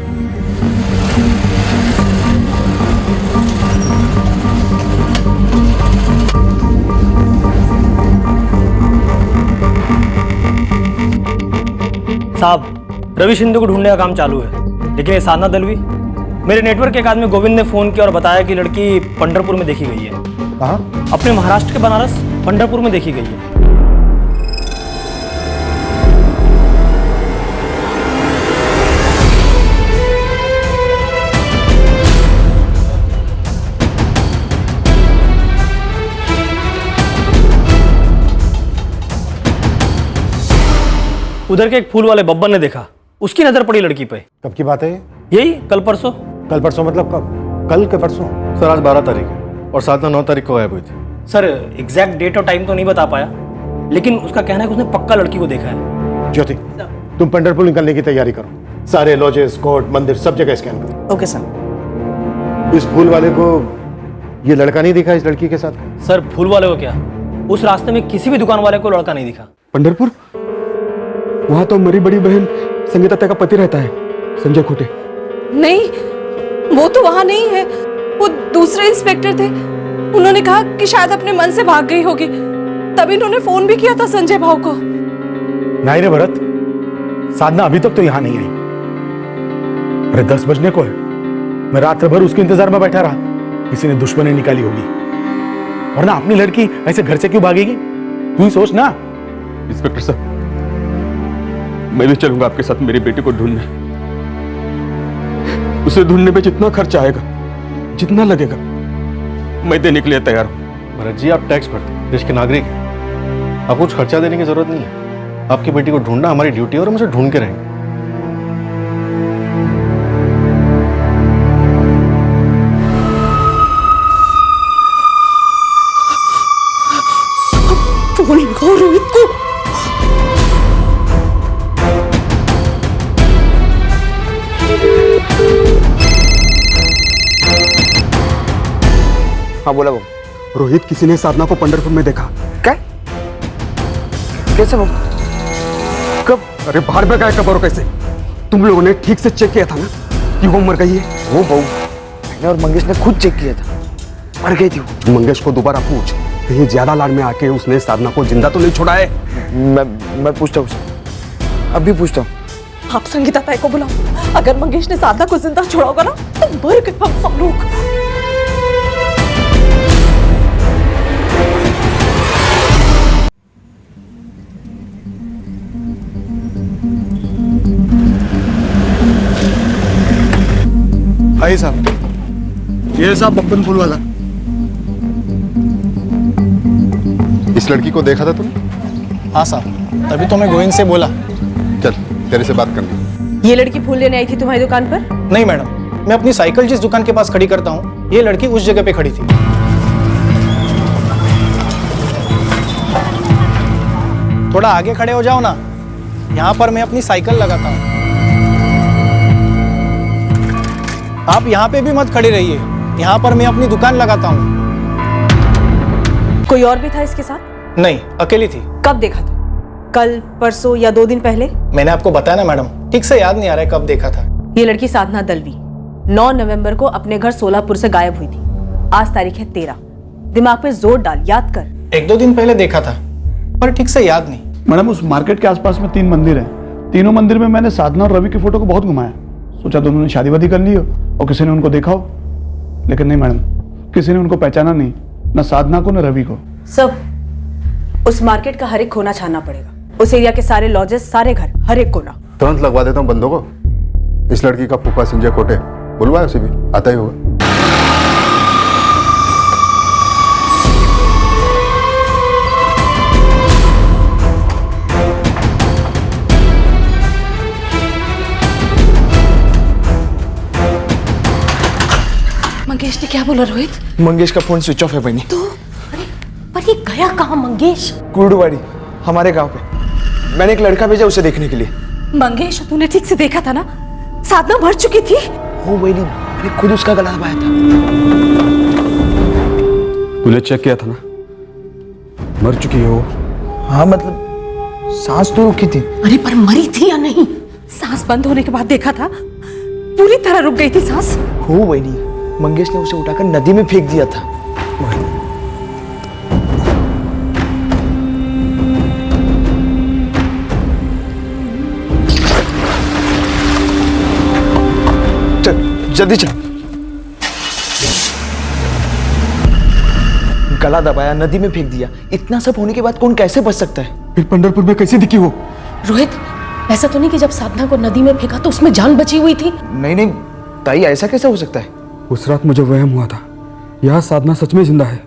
साहब, रवि शिंदे को ढूंढने का काम चालू है, लेकिन ये साधना दलवी, मेरे नेटवर्क के एक आदमी गोविंद ने फोन किया और बताया कि लड़की पंढरपुर में देखी गई है। कहाँ? अपने महाराष्ट्र के बनारस पंढरपुर में देखी गई है। उधर के एक फूल वाले बब्बन ने देखा, उसकी नजर पड़ी लड़की पे। कब की बात है ये? यही कल परसों। कल परसों मतलब कब? कल के परसों? सर आज 12 तारीख है और साधना 9 तारीख को गायब हुई थी। सर एग्जैक्ट डेट और टाइम तो नहीं बता पाया, लेकिन उसका कहना है कि उसने पक्का लड़की को देखा है। ज्योति, तुम पंढरपुर निकलने की तैयारी करो। सारे लॉजेस, कोर्ट, मंदिर सब जगह स्कैन करो। Okay sir. इस फूल वाले को ये लड़का नहीं दिखा इस लड़की के साथ? सर फूल वाले को क्या, उस रास्ते में किसी भी दुकान वाले को लड़का नहीं दिखा। पंढरपुर? वहां तो मेरी बड़ी बहन संगीता का पति रहता है, संजय खोटे। नहीं, वो तो वहां नहीं है, वो दूसरे इंस्पेक्टर थे। उन्होंने कहा कि शायद अपने मन से भाग गई होगी, तभी उन्होंने फोन भी किया था संजय भाव को। नहीं रे भरत, साधना अभी तक तो यहां नहीं आई। अरे 10 बजने को है, मैं रात भर उसके इंतजार में बैठा रहा, किसी ने दुश्मनी निकाली होगी, वरना अपनी लड़की ऐसे घर से क्यों भागेगी? तू ही सोच ना। इंस्पेक्टर साहब, मैं भी चलूंगा आपके साथ मेरी बेटी को ढूंढने। उसे ढूंढने में जितना खर्च आएगा, जितना लगेगा, मैं देने के लिए तैयार हूं। भरत जी, आप टैक्स भरते हैं, देश के नागरिक हैं। आपको कुछ खर्चा देने की जरूरत नहीं है। आपकी बेटी को ढूंढना हमारी ड्यूटी है और हम उसे ढूंढ के रहेंगे। फोन लगाओ रोहित को। हाँ बोला वो। रोहित, किसी ने साधना को पंढरपुर में देखा। क्या? कैसे वो? कब? अरे बाहर में गए कब और कैसे? तुम लोगों ने ठीक से चेक किया था ना कि वो मर गई है? वो बहू, मैंने और मंगेश ने खुद चेक किया था, मर गई थी वो। मंगेश को दोबारा पूछ, कहीं ज्यादा लाड में आके उसने साधना को जिंदा तो नहीं छोड़ा है? मैं पूछता हूँ उससे, अभी पूछता हूँ। आप संगीता ताई को बुलाओ। अगर मंगेश ने साधना को जिंदा छोड़ा होगा ना तो मर गए हम सब लोग। आइए साहब, ये साहब बप्पन फूल वाला। इस लड़की को देखा था तुमने? हाँ साहब, तभी तो मैं गोविंद से बोला। चल, तेरे से बात करनी। ये लड़की फूल लेने आई थी तुम्हारी दुकान पर? नहीं मैडम, मैं अपनी साइकिल जिस दुकान के पास खड़ी करता हूँ, ये लड़की उस जगह पे खड़ी थी। थोड़ा आगे खड़े हो जाओ ना, यहाँ पर मैं अपनी साइकिल लगाता हूँ। आप यहाँ पे भी मत खड़े रहिए, यहाँ पर मैं अपनी दुकान लगाता हूँ। कोई और भी था इसके साथ? नहीं, अकेली थी। कब देखा था? कल, परसों या 2 दिन पहले? मैंने आपको बताया ना मैडम, ठीक से याद नहीं आ रहा है कब देखा था। ये लड़की साधना दलवी 9 नवंबर को अपने घर सोलापुर से गायब हुई थी। आज तारीख है 13। दिमाग पे जोर डाल, याद कर। 1-2 दिन पहले देखा था, पर ठीक से याद नहीं। मैडम, उस मार्केट के आसपास में 3 मंदिर हैं। तीनों मंदिर में मैंने साधना और रवि की फोटो को बहुत घुमाया। सोचा दोनों ने शादी वादी कर ली हो और किसी ने उनको देखा हो, लेकिन नहीं मैडम, किसी ने उनको पहचाना नहीं, न साधना को न रवि को। सब उस मार्केट का हर एक कोना छानना पड़ेगा। उस एरिया के सारे लॉजेस, सारे घर, हर एक कोना। तुरंत लगवा देता हूँ बंदों को। इस लड़की का फूफा संजय कोटे, बुलवाया उसे भी, आता ही होगा। मंगेश ने क्या बोला रोहित? मंगेश का फोन स्विच ऑफ है बहनी। तो अरे पर ये गया कहाँ मंगेश? कुर्डुवाड़ी, हमारे गांव पे। मैंने एक लड़का भेजा उसे देखने के लिए। मंगेश, तूने ठीक से देखा था ना? साधना मर चुकी थी। हो बहनी, मैंने खुद उसका गला दबाया था। तूने चेक किया था ना? मर चुकी है वो। हाँ मतलब सांस तो रुकी थी। अरे पर मरी थी या नहीं? सांस बंद होने के बाद देखा था, पूरी तरह रुक गई थी सांस। हो बहनी, मंगेश ने उसे उठाकर नदी में फेंक दिया था। चल जल्दी चल। गला दबाया, नदी में फेंक दिया। इतना सब होने के बाद कौन कैसे बच सकता है? फिर पंढरपुर में कैसे दिखी वो? रोहित, ऐसा तो नहीं कि जब साधना को नदी में फेंका तो उसमें जान बची हुई थी? नहीं नहीं ताई, ऐसा कैसे हो सकता है? उस रात मुझे वहम हुआ था, यह साधना सच में जिंदा है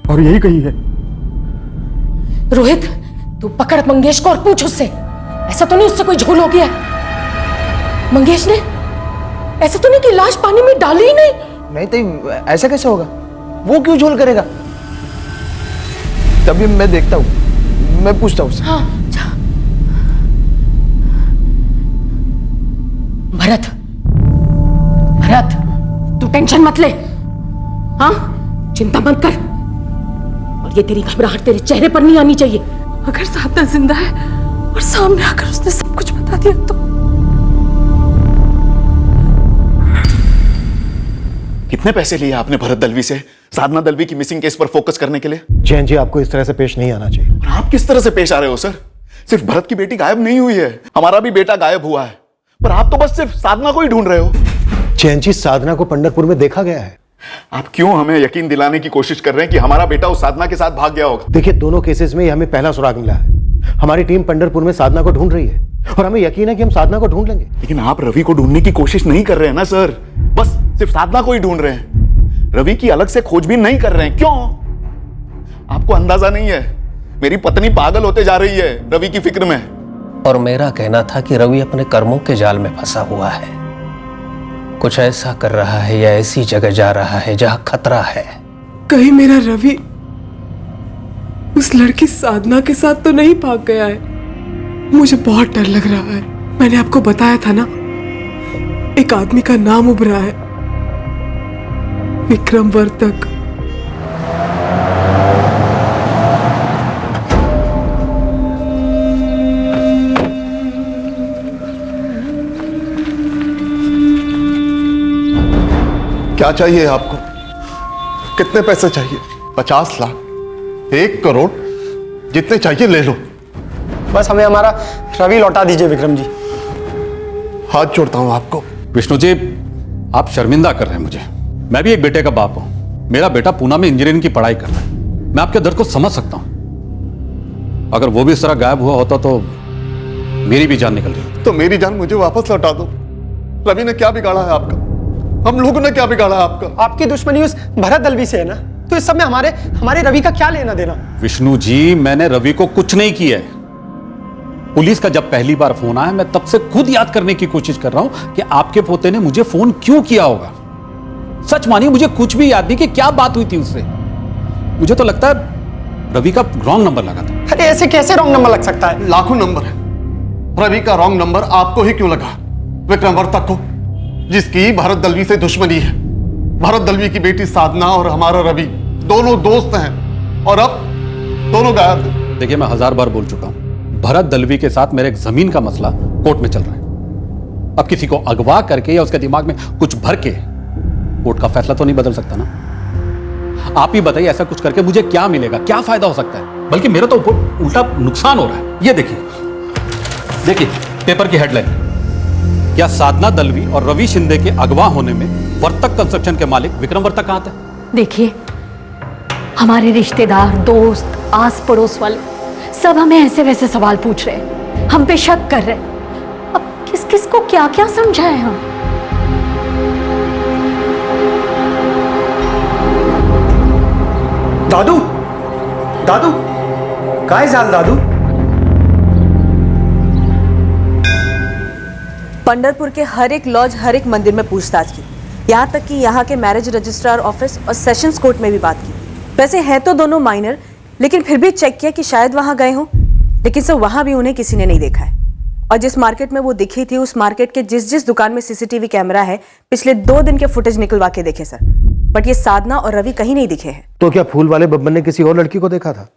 और यही कहीं है। रोहित, तू पकड़ मंगेश को और पूछ उससे, ऐसा तो नहीं उससे कोई झोल हो गया? मंगेश ने ऐसा तो नहीं कि लाश पानी में डाली ही नहीं? नहीं ताई, ऐसा कैसे होगा? वो क्यों झोल करेगा? तभी मैं देखता हूँ, मैं पूछता हूँ उससे। हाँ, जा। भरत, भरत, तू टेंशन मत ले। हाँ, चिंता मत कर। और ये तेरी घबराहट तेरे चेहरे पर नहीं आनी चाहिए। अगर साधना जिंदा है और सामने आकर उसने सब कुछ बता दिया तो। कितने पैसे लिए आपने भरत दलवी से साधना दलवी की मिसिंग केस पर फोकस करने के लिए? जैन जी, आपको इस तरह से पेश नहीं आना चाहिए। और आप किस तरह से पेश आ रहे हो सर? सिर्फ भरत की बेटी गायब नहीं हुई है, हमारा भी बेटा गायब हुआ है, पर आप तो बस सिर्फ साधना को ही ढूंढ रहे हो। जैन जी, साधना को पंढरपुर में देखा गया है। आप क्यों हमें यकीन दिलाने की कोशिश कर रहे हैं कि हमारा बेटा उस साधना के साथ भाग गया होगा? देखिए, दोनों केसेस में हमें पहला सुराग मिला है। हमारी टीम पंढरपुर में साधना को ढूंढ रही है और हमें यकीन है कि हम साधना को ढूंढ लेंगे। लेकिन आप रवि को ढूंढने की कोशिश नहीं कर रहे हैं ना सर, बस सिर्फ साधना को ही ढूंढ रहे हैं, रवि की अलग से खोजबीन नहीं कर रहे हैं। क्यों? आपको अंदाजा नहीं है, मेरी पत्नी पागल होते जा रही है रवि की फिक्र में। और मेरा कहना था कि रवि अपने कर्मों के जाल में फंसा हुआ है, कुछ ऐसा कर रहा है या ऐसी जगह जा रहा है जहां खतरा है। कहीं मेरा रवि उस लड़की साधना के साथ तो नहीं भाग गया है? मुझे बहुत डर लग रहा है। मैंने आपको बताया था ना, एक आदमी का नाम उभरा है, विक्रम वर्तक। क्या चाहिए आपको? कितने पैसे चाहिए? 50 लाख, 1 करोड़, जितने चाहिए ले लो। बस हमें हमारा रवि लौटा दीजिए विक्रम जी। हाथ जोड़ता हूं आपको। विष्णु जी, आप शर्मिंदा कर रहे हैं मुझे। मैं भी एक बेटे का बाप हूं। मेरा बेटा पूना में इंजीनियरिंग की पढ़ाई कर रहा है। मैं आपके दर्द को समझ सकता हूं। अगर वो भी इस तरह गायब हुआ होता तो मेरी भी जान निकल रही। तो मेरी जान मुझे वापस लौटा दो। रवि ने क्या बिगाड़ा है आपका? हम लोगों ने क्या बिगाड़ा है आपका? आपकी दुश्मनी उस भरत दलवी से है ना, तो इस सब में हमारे रवि का क्या लेना देना? विष्णु जी, मैंने रवि को कुछ नहीं किया है। पुलिस का जब पहली बार फोन आया, मैं तब से खुद याद करने की कोशिश कर रहा हूं कि आपके पोते ने मुझे फोन क्यों किया होगा। सच मानिए, मुझे कुछ भी याद नहीं कि क्या बात हुई थी उससे। मुझे तो लगता है रवि का रॉन्ग नंबर लगा था। अरे ऐसे कैसे रॉन्ग नंबर लग सकता है? लाखों नंबर है, रवि का रॉन्ग नंबर आपको ही क्यों लगा? विक्रम वर्तक को, जिसकी भरत दलवी से दुश्मनी है। भरत दलवी की बेटी साधना और हमारा रवि दोनों दोस्त हैं, और अब दोनों गायब हैं। देखिए, मैं 1000 बार बोल चुका हूं, भरत दलवी के साथ मेरे एक जमीन का मसला कोर्ट में चल रहा है। अब किसी को अगवा करके या उसके दिमाग में कुछ भर के कोर्ट का फैसला तो नहीं बदल सकता ना। आप ही बताइए, ऐसा कुछ करके मुझे क्या मिलेगा, क्या फायदा हो सकता है? बल्कि मेरा तो उल्टा नुकसान हो रहा है। ये देखिए पेपर की हेडलाइन, क्या साधना दलवी और रवि शिंदे के अगवा होने में वर्तक कंस्ट्रक्शन के मालिक विक्रम वर्तक कहां थे? देखिए, हमारे रिश्तेदार, दोस्त, आस पड़ोस वाले सब हमें ऐसे वैसे सवाल पूछ रहे हैं, हम पे शक कर रहे हैं। अब किस किस को क्या क्या समझाएं हम? दादू, दादू, काय झालं दादू? पंढरपुर के हर एक लॉज, हर एक मंदिर में पूछताछ की, यहाँ तक कि यहाँ के मैरिज रजिस्ट्रार ऑफिस और सेशंस कोर्ट में भी बात की। वैसे है तो दोनों माइनर, लेकिन फिर भी चेक किया कि शायद वहां गए हों, लेकिन सर वहां भी उन्हें किसी ने नहीं देखा है। और जिस मार्केट में वो दिखी थी, उस मार्केट के जिस दुकान में सीसीटीवी कैमरा है, पिछले 2 दिन के फुटेज निकलवा के देखे सर, बट ये साधना और रवि कहीं नहीं दिखे हैं। तो क्या फूल वाले बब्बन ने किसी और लड़की को देखा था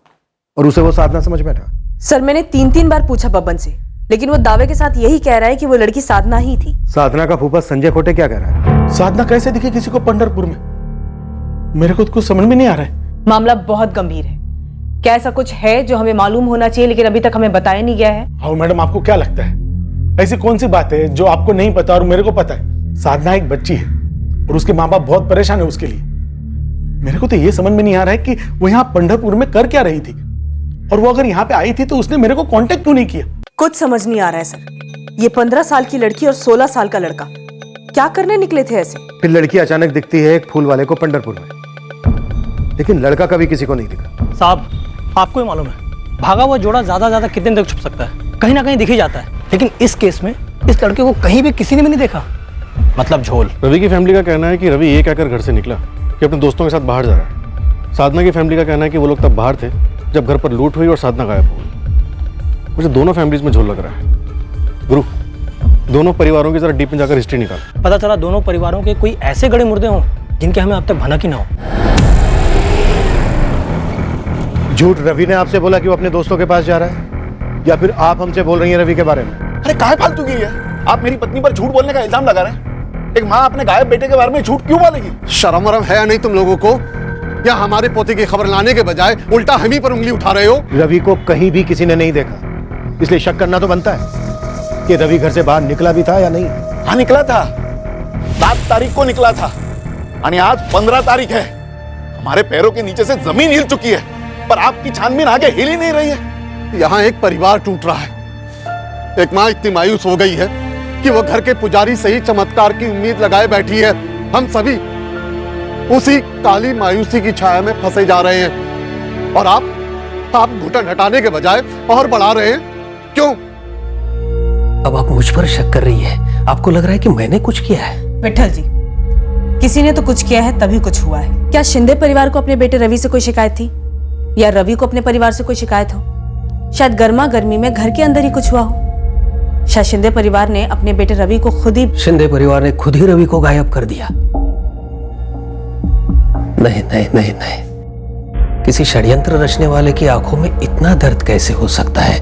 और उसे वो साधना समझ बैठा? सर मैंने 3 बार पूछा बब्बन से, लेकिन वो दावे के साथ यही कह रहा है कि वो लड़की साधना ही थी। साधना का फूफा संजय खोटे क्या कह रहा है? साधना कैसे दिखे किसी को पंढरपुर में? मेरे को कुछ समझ में नहीं आ रहा है। मामला बहुत गंभीर है। क्या ऐसा कुछ है जो हमें मालूम होना चाहिए लेकिन अभी तक हमें बताया नहीं गया है? हाँ मैडम, आपको क्या लगता है ऐसी कौन सी बात है जो आपको नहीं पता और मेरे को पता है? साधना एक बच्ची है और उसके माँ बाप बहुत परेशान है उसके लिए। मेरे को तो ये समझ में नहीं आ रहा है कि वो यहाँ पंढरपुर में कर क्या रही थी, और वो अगर यहाँ पे आई थी तो उसने मेरे को कांटेक्ट क्यों नहीं किया? कुछ समझ नहीं आ रहा है सर। ये 15 साल की लड़की और 16 साल का लड़का क्या करने निकले थे ऐसे? फिर लड़की अचानक दिखती है एक फूल वाले को पंढरपुर में, लेकिन लड़का कभी किसी को नहीं दिखा। साहब, आपको ही मालूम है, भागा हुआ जोड़ा ज्यादा कितने तक छुप सकता है? कहीं ना कहीं दिख ही जाता है। लेकिन इस केस में इस लड़के को कहीं भी किसी ने भी नहीं देखा, मतलब झोल। रवि की फैमिली का कहना है कि रवि ये कहकर घर से निकला कि अपने दोस्तों के साथ बाहर जा रहा है। साधना की फैमिली का कहना है कि वो लोग तब बाहर थे जब घर पर लूट हुई और साधना गायब हो गई। मुझे दोनों फैमिलीज में झोल लग रहा है। गुरु, दोनों परिवारों की जरा डीप में जाकर हिस्ट्री निकाल। पता चला दोनों परिवारों के कोई ऐसे गड़े मुर्दे हों जिनके हमें अब तक भनक ही ना हो। झूठ रवि ने आपसे बोला कि वो अपने दोस्तों के पास जा रहा है, या फिर आप हमसे बोल रही हैं रवि के बारे में? अरे काहे फालतू की है? आप मेरी पत्नी पर झूठ बोलने का इल्जाम लगा रहे हैं। एक माँ अपने गायब बेटे के बारे में झूठ क्यों बोलेगी? शर्म वरम है या नहीं तुम लोगों को? या हमारे पोते की खबर लाने के बजाय उल्टा हम ही पर उंगली उठा रहे हो? रवि को कहीं भी किसी ने नहीं देखा, इसलिए शक करना तो बनता है कि रवि घर से बाहर निकला भी था या नहीं। हाँ निकला था, 7 तारीख को निकला था, यानी आज 15 तारीख है। हमारे पैरों के नीचे से जमीन हिल चुकी है, पर आपकी छानबीन आगे हिल ही नहीं रही है। यहाँ एक परिवार टूट रहा है। एक माँ इतनी मायूस हो गई है कि वो घर के पुजारी से ही चमत्कार की उम्मीद लगाए बैठी है। हम सभी उसी काली मायूसी की छाया में फंसे जा रहे हैं और आप घुटन हटाने के बजाय और बढ़ा रहे हैं। क्यों? अब आप मुझ पर शक कर रही है? आपको लग रहा है कि मैंने कुछ किया है? विठल जी, किसी ने तो कुछ किया है तभी कुछ हुआ है। क्या शिंदे परिवार को अपने बेटे रवि से कोई शिकायत थी, या रवि को अपने परिवार से कोई शिकायत हो? शायद गर्मा गर्मी में घर के अंदर ही कुछ हुआ हो। शायद शिंदे परिवार ने अपने बेटे रवि को खुद ही शिंदे परिवार ने खुद ही रवि को गायब कर दिया। नहीं नहीं नहीं नहीं, किसी षड्यंत्र रचने वाले की आंखों में इतना दर्द कैसे हो सकता है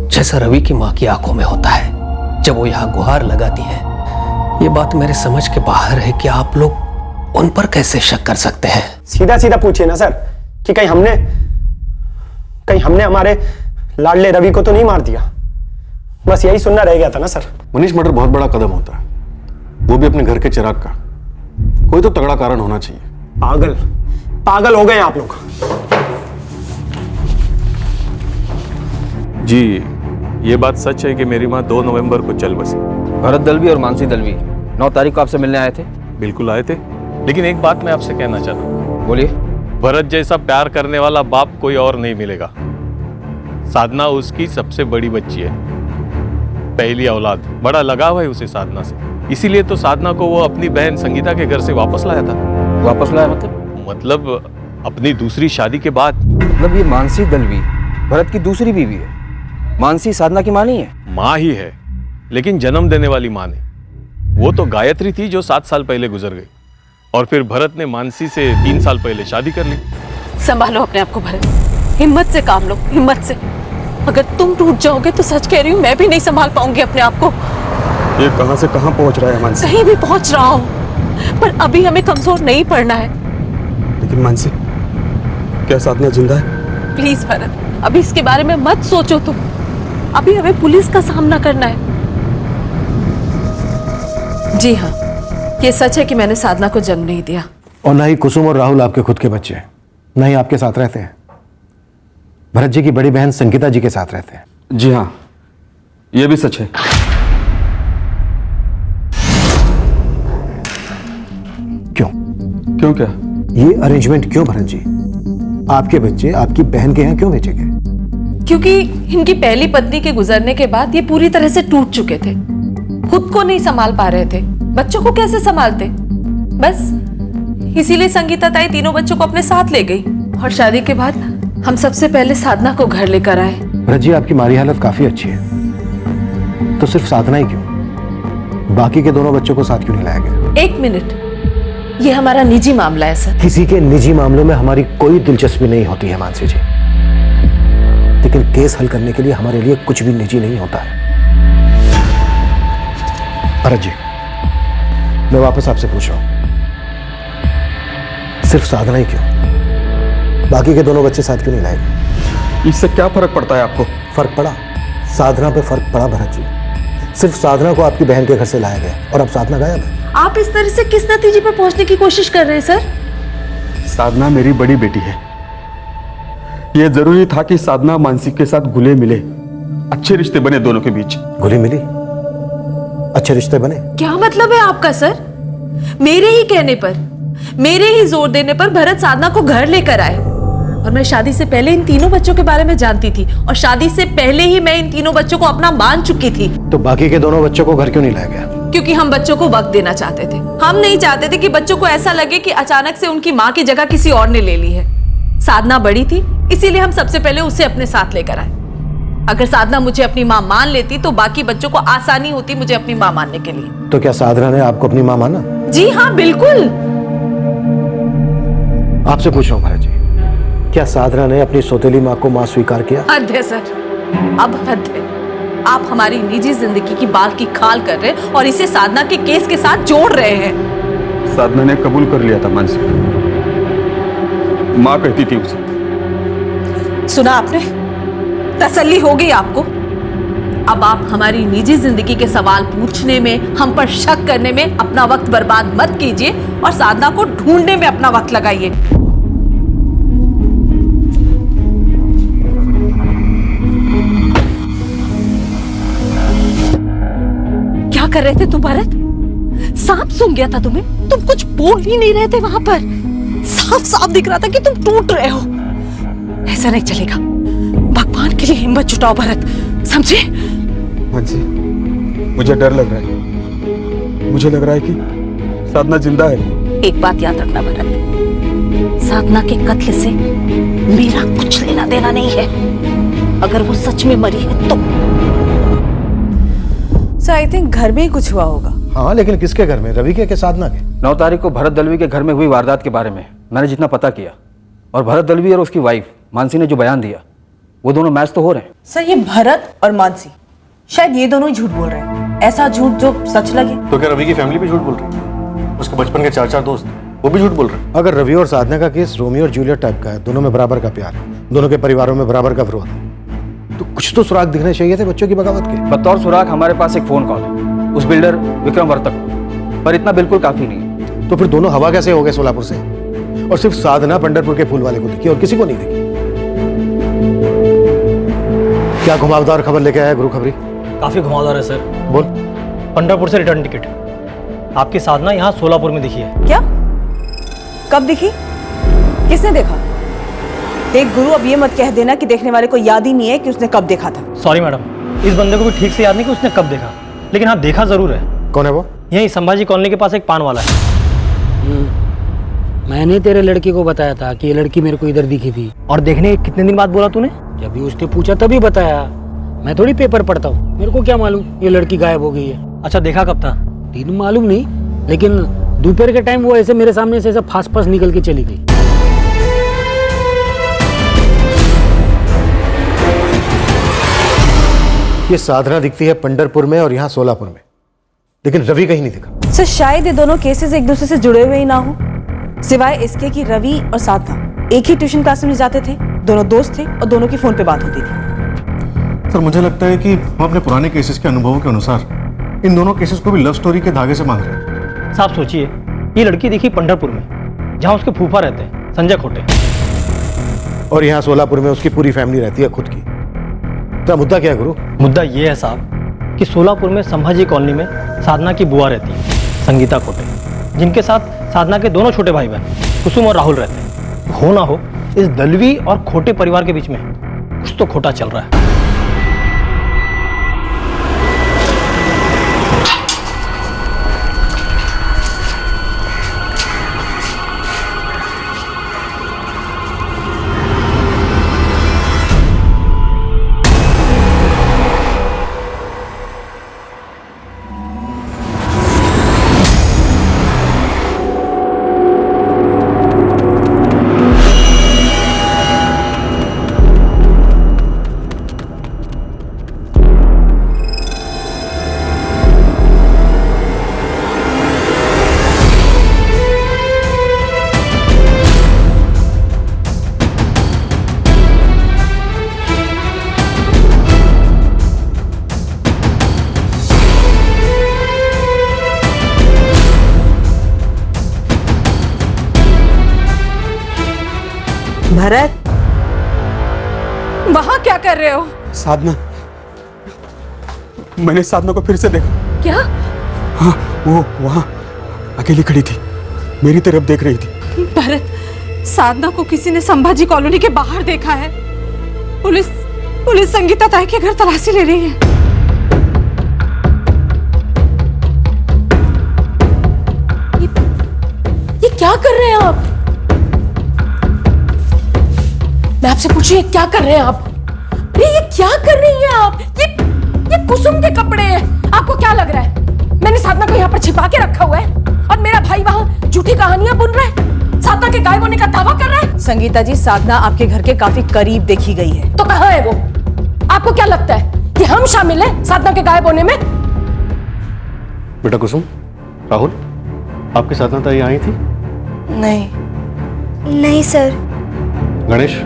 जैसा रवि की मां की आंखों में होता है जब वो यहां गुहार लगाती है। ये बात मेरे समझ के बाहर है कि आप लोग उन पर कैसे शक कर सकते हैं। सीधा सीधा पूछिए ना सर कि कहीं हमने हमारे लाडले रवि को तो नहीं मार दिया। बस यही सुनना रह गया था ना सर। मनीष मर्डर बहुत बड़ा कदम होता है, वो भी अपने घर के चिराग का। कोई तो तगड़ा कारण होना चाहिए। पागल हो गए आप लोग। जी, ये बात सच है कि मेरी माँ 2 नवंबर को चल बसी। भरत दलवी और मानसी दलवी 9 तारीख को आपसे मिलने आए थे? बिल्कुल आए थे, लेकिन एक बात मैं आपसे कहना चाहता हूँ। बोलिए। भरत जैसा प्यार करने वाला बाप कोई और नहीं मिलेगा। साधना उसकी सबसे बड़ी बच्ची है, पहली औलाद। बड़ा लगाव है उसे साधना से, इसीलिए तो साधना को वो अपनी बहन संगीता के घर से वापस लाया था। वापस लाया मतलब अपनी दूसरी शादी के बाद। मतलब ये मानसी दलवी भरत की दूसरी बीवी है? मानसी साधना की मां नहीं है? माँ ही है, लेकिन जन्म देने वाली माँ नहीं। वो तो गायत्री थी जो 7 साल पहले गुजर गई, और फिर भरत ने मानसी से 3 साल पहले शादी कर ली। संभालो अपने आप को भरत, हिम्मत से काम लो, हिम्मत से। अगर तुम टूट जाओगे तो सच कह रही हूँ, मैं भी नहीं संभाल पाऊंगी अपने आप को। ये कहां से कहां पहुंच रहा है मानसी? कहीं भी पहुंच रहा हूँ, पर अभी हमें कमजोर नहीं पड़ना है। लेकिन मानसी, क्या साधना जिंदा है? प्लीज भरत, अभी इसके बारे में मत सोचो तुम। अभी हमें पुलिस का सामना करना है। जी हाँ, ये सच है कि मैंने साधना को जन्म नहीं दिया। और ना ही कुसुम और राहुल आपके खुद के बच्चे हैं, ना ही आपके साथ रहते हैं। भरत जी की बड़ी बहन संगीता जी के साथ रहते हैं। जी हाँ, यह भी सच है। क्यों क्या? ये अरेंजमेंट क्यों भरत जी? आपके बच्चे आपकी बहन के यहाँ क्यों भेजे गए? क्योंकि इनकी पहली पत्नी के गुजरने के बाद ये पूरी तरह से टूट चुके थे, खुद को नहीं संभाल पा रहे थे, बच्चों को कैसे संभालते। बस इसीलिए संगीता ताई तीनों बच्चों को अपने साथ ले गई, और शादी के बाद हम सबसे पहले साधना को घर लेकर आए। भरत जी, आपकी माली हालत काफी अच्छी है, तो सिर्फ साधना ही क्यों? बाकी के दोनों बच्चों को साथ क्यों नहीं लाया गया? 1 मिनट, ये हमारा निजी मामला है सर। किसी के निजी मामलों में हमारी कोई दिलचस्पी नहीं होती है मानसी जी, लेकिन केस हल करने के लिए हमारे लिए कुछ भी निजी नहीं होता है। भरत जी, मैं वापस आपसे पूछ रहा हूं, सिर्फ साधना ही क्यों? बाकी के दोनों बच्चे साथ क्यों नहीं लाए गए? इससे क्या फर्क पड़ता है आपको? फर्क पड़ा, साधना पे फर्क पड़ा भरत जी। सिर्फ साधना को आपकी बहन के घर से लाया गया और अब साधना गायब है। आप इस तरह से किस नतीजे पर पहुंचने की कोशिश कर रहे हैं सर? साधना मेरी बड़ी बेटी है। यह जरूरी था कि साधना मानसी के साथ घुले मिले, अच्छे रिश्ते बने दोनों के बीच। घुली मिली, अच्छे रिश्ते बने? क्या मतलब है आपका सर? मेरे ही कहने पर, मेरे ही जोर देने पर भरत साधना को घर लेकर आए, और मैं शादी से पहले इन तीनों बच्चों के बारे में जानती थी, और शादी से पहले ही मैं इन तीनों बच्चों को अपना मान चुकी थी। तो बाकी के दोनों बच्चों को घर क्यों नहीं लाया गया? क्योंकि हम बच्चों को वक्त देना चाहते थे। हम नहीं चाहते थे कि बच्चों को ऐसा लगे कि अचानक से उनकी माँ की जगह किसी और ने ले ली है। साधना बड़ी थी, इसीलिए हम सबसे पहले उसे अपने साथ लेकर आए। अगर साधना मुझे अपनी माँ मान लेती तो बाकी बच्चों को आसानी होती मुझे अपनी माँ मानने के लिए। तो क्या साधना ने आपको अपनी माँ माना? जी हाँ, बिल्कुल। आपसे पूछ रहा हूँ भरत जी, क्या साधना ने अपनी सौतेली माँ को माँ स्वीकार किया? हद है सर, अब हद है। आप हमारी निजी जिंदगी की बाल की खाल कर रहे हैं और इसे साधना के केस के साथ जोड़ रहे हैं। साधना ने कबूल कर लिया था मानसी, माँ कहती थी उसे। सुना आपने? तसल्ली हो गई आपको? अब आप हमारी निजी जिंदगी के सवाल पूछने में, हम पर शक करने में अपना वक्त बर्बाद मत कीजिए और साधना को ढूंढने में अपना वक्त लगाइए। क्या कर रहे थे तुम भरत? सांप सूंघ गया था तुम्हें? तुम कुछ बोल ही नहीं रहे थे वहां पर। साफ साफ दिख रहा था कि तुम टूट रहे हो। ऐसा नहीं चलेगा। भगवान के लिए हिम्मत जुटाओ भरत, समझे? हाँ जी, मुझे डर लग रहा है। मुझे लग रहा है कि साधना जिंदा है। एक बात याद रखना भरत, साधना के कत्ल से मेरा कुछ लेना देना नहीं है। अगर वो सच में मरी है तो। सर आई थिंक घर में ही कुछ हुआ होगा। हाँ, लेकिन किसके घर में? रवि के साधना के? 9 तारीख को भरत दलवी के घर में हुई वारदात के बारे में मैंने जितना पता किया, और भरत दलवी और उसकी वाइफ मानसी ने जो बयान दिया, वो दोनों मैच तो हो रहे हैं। सर ये भरत और मानसी शायद ये दोनों ही झूठ बोल रहे हैं। ऐसा झूठ जो सच लगे। तो क्या रवि की फैमिली भी झूठ बोल रही है? उसके बचपन के 4 दोस्त, वो भी झूठ बोल रहे हैं? अगर रवि और साधना का केस रोमियो और जूलियट टाइप का है, दोनों में बराबर का प्यार है, दोनों के परिवारों में बराबर का विरोध है, तो कुछ तो सुराग दिखने चाहिए थे बच्चों की बगावत के। बतौर सुराग हमारे पास एक फोन कॉल है उस बिल्डर विक्रम वर्तक को, पर इतना बिल्कुल काफी नहीं है। तो फिर दोनों हवा कैसे हो गए सोलापुर से? और सिर्फ साधना पंढरपुर के फूल वाले को दिखी और किसी को नहीं दिखी। क्या घुमावदार खबर लेके आया गुरु खबरी? काफी घुमावदार है सर। बोल। पंढरपुर से रिटर्न टिकट। आपकी साधना यहाँ सोलापुर में दिखी है। क्या? कब दिखी? किसने देखा? देख गुरु, अब ये मत कह देना कि देखने वाले को याद ही नहीं है कि उसने कब देखा था। सॉरी मैडम, इस बंदे को भी ठीक से याद नहीं कि उसने कब देखा, लेकिन हाँ देखा जरूर है। कौन है वो? यही संभाजी कॉलोनी के पास एक पान वाला है। मैंने तेरे लड़के को बताया था कि ये लड़की मेरे को इधर दिखी थी। और देखने कितने दिन बाद बोला तूने? जब भी उसने पूछा तभी बताया। मैं थोड़ी पेपर पढ़ता हूँ, मेरे को क्या मालूम ये लड़की गायब हो गई है। अच्छा, देखा कब था? दिन मालूम नहीं, लेकिन दोपहर के टाइम वो ऐसे मेरे सामने से ऐसा फास्ट फास्ट निकल के चली गई। ये साधना दिखती है पंढरपुर में और यहाँ सोलापुर में, लेकिन रवि कहीं नहीं दिखा। सर शायद ये दोनों केसेस एक दूसरे से जुड़े हुए ही ना हो, सिवाय इसके कि रवि और साधना एक ही ट्यूशन क्लास में जाते थे, दोनों दोस्त थे और दोनों की फोन पे बात होती थी। सर मुझे लगता है कि हम अपने पुराने केसेस के अनुभवों के अनुसार इन दोनों केसेस को भी लव स्टोरी के धागे से बांध रहे हैं। साहब सोचिए, ये लड़की दिखी पंढरपुर में जहाँ उसके फूफा रहते हैं, संजय खोटे, और यहाँ सोलापुर में उसकी पूरी फैमिली रहती है खुद की। तो मुद्दा क्या है गुरु? मुद्दा ये है साहब कि सोलापुर में संभाजी कॉलोनी में साधना की बुआ रहती है, संगीता खोटे, जिनके साथ साधना के दोनों छोटे भाई बहन कुसुम और राहुल रहते हैं। हो ना हो, इस दलवी और खोटे परिवार के बीच में कुछ तो खोटा चल रहा है। भरत, वहां क्या कर रहे हो? साधना, मैंने साधना को फिर से देखा। क्या? हाँ, वो वहां अकेली खड़ी थी, मेरी तरफ देख रही थी। भरत, साधना को किसी ने संभाजी कॉलोनी के बाहर देखा है। पुलिस संगीता ताई के घर तलाशी ले रही है। ये क्या कर रहे हैं आप? मैं आपसे पूछिए क्या कर रहे हैं आप? अरे ये क्या कर रही हैं आप? ये कुसुम के कपड़े हैं। आपको क्या लग रहा है मैंने साधना को यहाँ पर छिपा के रखा हुआ है और मेरा भाई वहाँ झूठी कहानियां बुन रहा है, साधना के गायब होने का दावा कर रहा है? संगीता जी, साधना आपके घर के काफी करीब देखी गई है। तो कहाँ है वो? आपको क्या लगता है कि हम शामिल हैं साधना के गायब होने में? बेटा कुसुम, राहुल, आपकी साधना ताई आई थी? नहीं सर। गणेश,